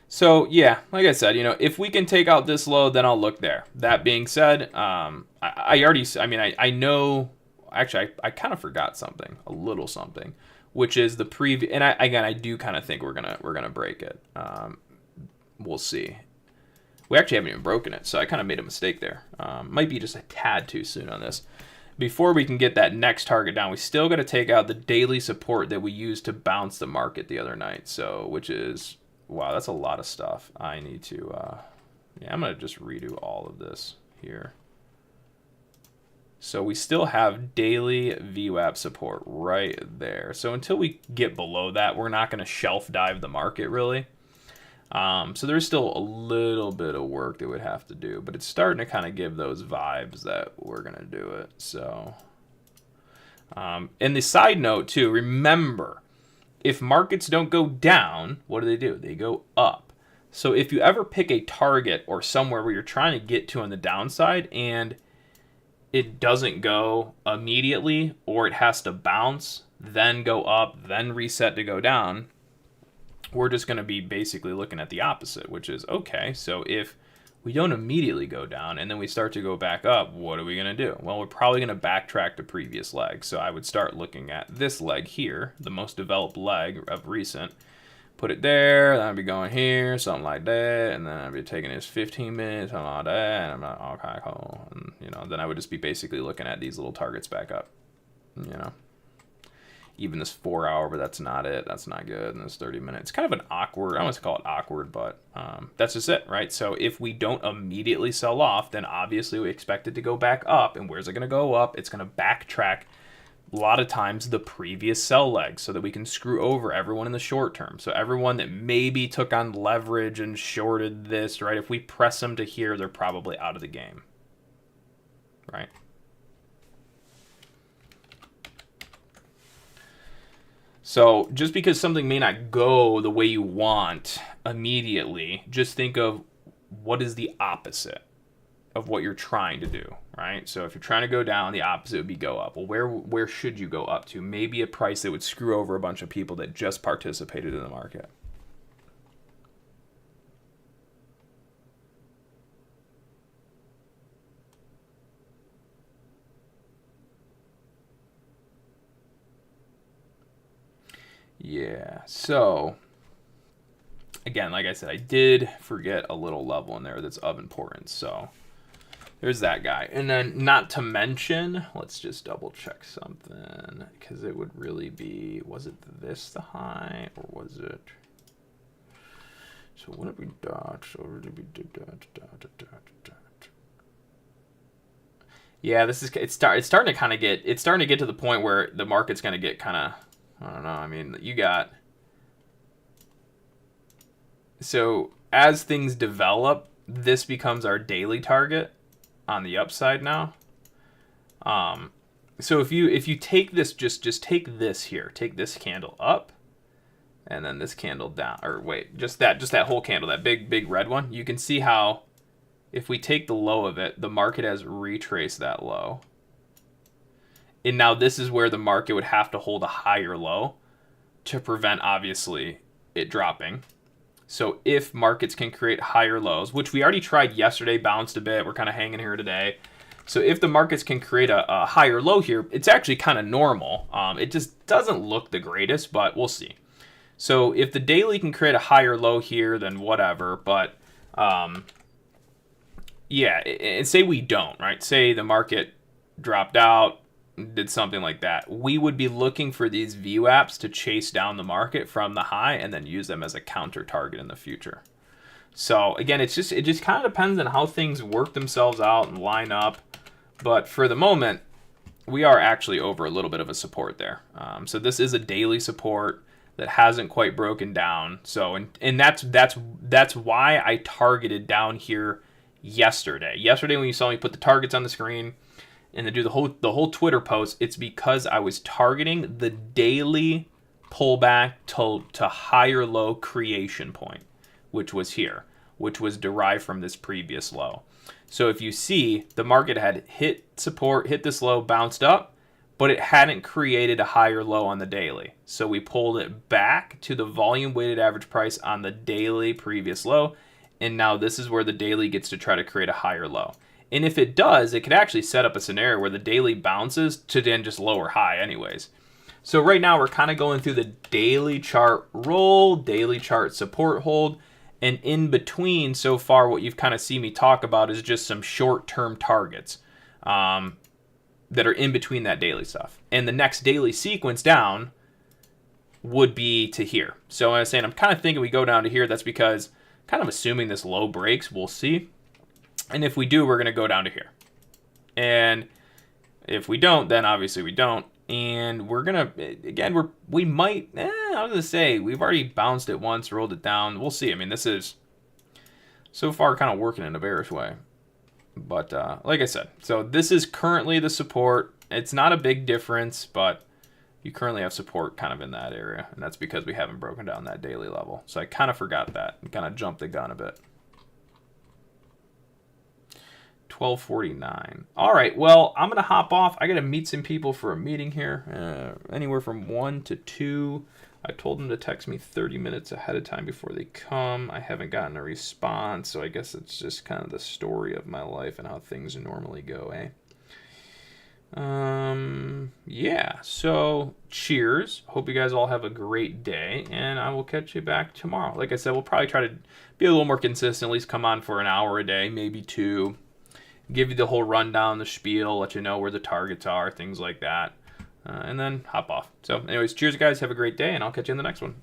So yeah, like I said, if we can take out this low, then I'll look there. That being said, I know, actually, I kind of forgot something, a little something, which is the previous, and I do kind of think we're gonna break it. We'll see. We actually haven't even broken it, so I kind of made a mistake there. Might be just a tad too soon on this. Before we can get that next target down, we still got to take out the daily support that we used to bounce the market the other night. So, which is, wow, that's a lot of stuff. I need to, I'm going to just redo all of this here. So we still have daily VWAP support right there. So until we get below that, we're not going to shelf dive the market really. So there's still a little bit of work that we'd have to do, but it's starting to kind of give those vibes that we're going to do it. So, and the side note too, remember, if markets don't go down, what do? They go up. So if you ever pick a target or somewhere where you're trying to get to on the downside and it doesn't go immediately, or it has to bounce, then go up, then reset to go down, we're just going to be basically looking at the opposite, which is, okay, so if we don't immediately go down and then we start to go back up, what are we going to do? Well, we're probably going to backtrack the previous leg. So I would start looking at this leg here, the most developed leg of recent, put it there, then I'd be going here, something like that, and then I'd be taking this 15 minutes, something like that, and I'm like, okay, cool. And, you know, then I would just be basically looking at these little targets back up, you know. Even this 4 hour, but that's not it. That's not good. And this 30 minutes, it's kind of an awkward, I want to call it awkward, but that's just it, right? So if we don't immediately sell off, then obviously we expect it to go back up. And where's it going to go up? It's going to backtrack a lot of times the previous sell leg so that we can screw over everyone in the short term. So everyone that maybe took on leverage and shorted this, right? If we press them to here, they're probably out of the game, right? So just because something may not go the way you want immediately, just think of what is the opposite of what you're trying to do, right? So if you're trying to go down, the opposite would be go up. Well, where should you go up to? Maybe a price that would screw over a bunch of people that just participated in the market. Yeah, so again, like I said, I did forget a little level in there that's of importance. So there's that guy. And then not to mention, let's just double check something, because it would really be, was it this the high or was it? So what if we dot? So really be dot. Yeah, this is it's starting to kind of get to the point where the market's going to get kind of, I don't know. I mean, you got, so as things develop, this becomes our daily target on the upside now. So if you take this, just take this here, take this candle up, and then this candle down, or wait, just that whole candle, that big red one. You can see how if we take the low of it, the market has retraced that low. And now this is where the market would have to hold a higher low to prevent, obviously, it dropping. So if markets can create higher lows, which we already tried yesterday, bounced a bit, we're kind of hanging here today. So if the markets can create a higher low here, it's actually kind of normal. It just doesn't look the greatest, but we'll see. So if the daily can create a higher low here, then whatever. But yeah, and say we don't, right? Say the market dropped out, did something like that, we would be looking for these VWAPs to chase down the market from the high and then use them as a counter target in the future. So again, it just kind of depends on how things work themselves out and line up. But for the moment, we are actually over a little bit of a support there. So this is a daily support that hasn't quite broken down. So and that's why I targeted down here yesterday. Yesterday when you saw me put the targets on the screen and to do the whole Twitter post, it's because I was targeting the daily pullback to higher low creation point, which was here, which was derived from this previous low. So if you see, the market had hit support, hit this low, bounced up, but it hadn't created a higher low on the daily. So we pulled it back to the volume weighted average price on the daily previous low, and now this is where the daily gets to try to create a higher low. And if it does, it could actually set up a scenario where the daily bounces to then just lower high anyways. So right now we're kind of going through the daily chart roll, daily chart support hold, and in between so far what you've kind of seen me talk about is just some short-term targets that are in between that daily stuff. And the next daily sequence down would be to here. So when I was saying I'm kind of thinking we go down to here, that's because kind of assuming this low breaks, we'll see. And if we do, we're going to go down to here. And If we don't, then obviously we don't. And we're gonna, again, we might, I was gonna say, we've already bounced it once, rolled it down. We'll see. I mean, this is so far kind of working in a bearish way. But like I said, so this is currently the support. It's not a big difference, but you currently have support kind of in that area. And that's because we haven't broken down that daily level. So I kind of forgot that and kind of jumped the gun a bit. 12:49. All right, well, I'm going to hop off. I got to meet some people for a meeting here, anywhere from 1 to 2. I told them to text me 30 minutes ahead of time before they come. I haven't gotten a response, so I guess it's just kind of the story of my life and how things normally go, eh? Yeah, so cheers. Hope you guys all have a great day, and I will catch you back tomorrow. Like I said, we'll probably try to be a little more consistent, at least come on for an hour a day, maybe 2. Give you the whole rundown, the spiel, let you know where the targets are, things like that, and then hop off. So anyways, cheers, guys. Have a great day, and I'll catch you in the next one.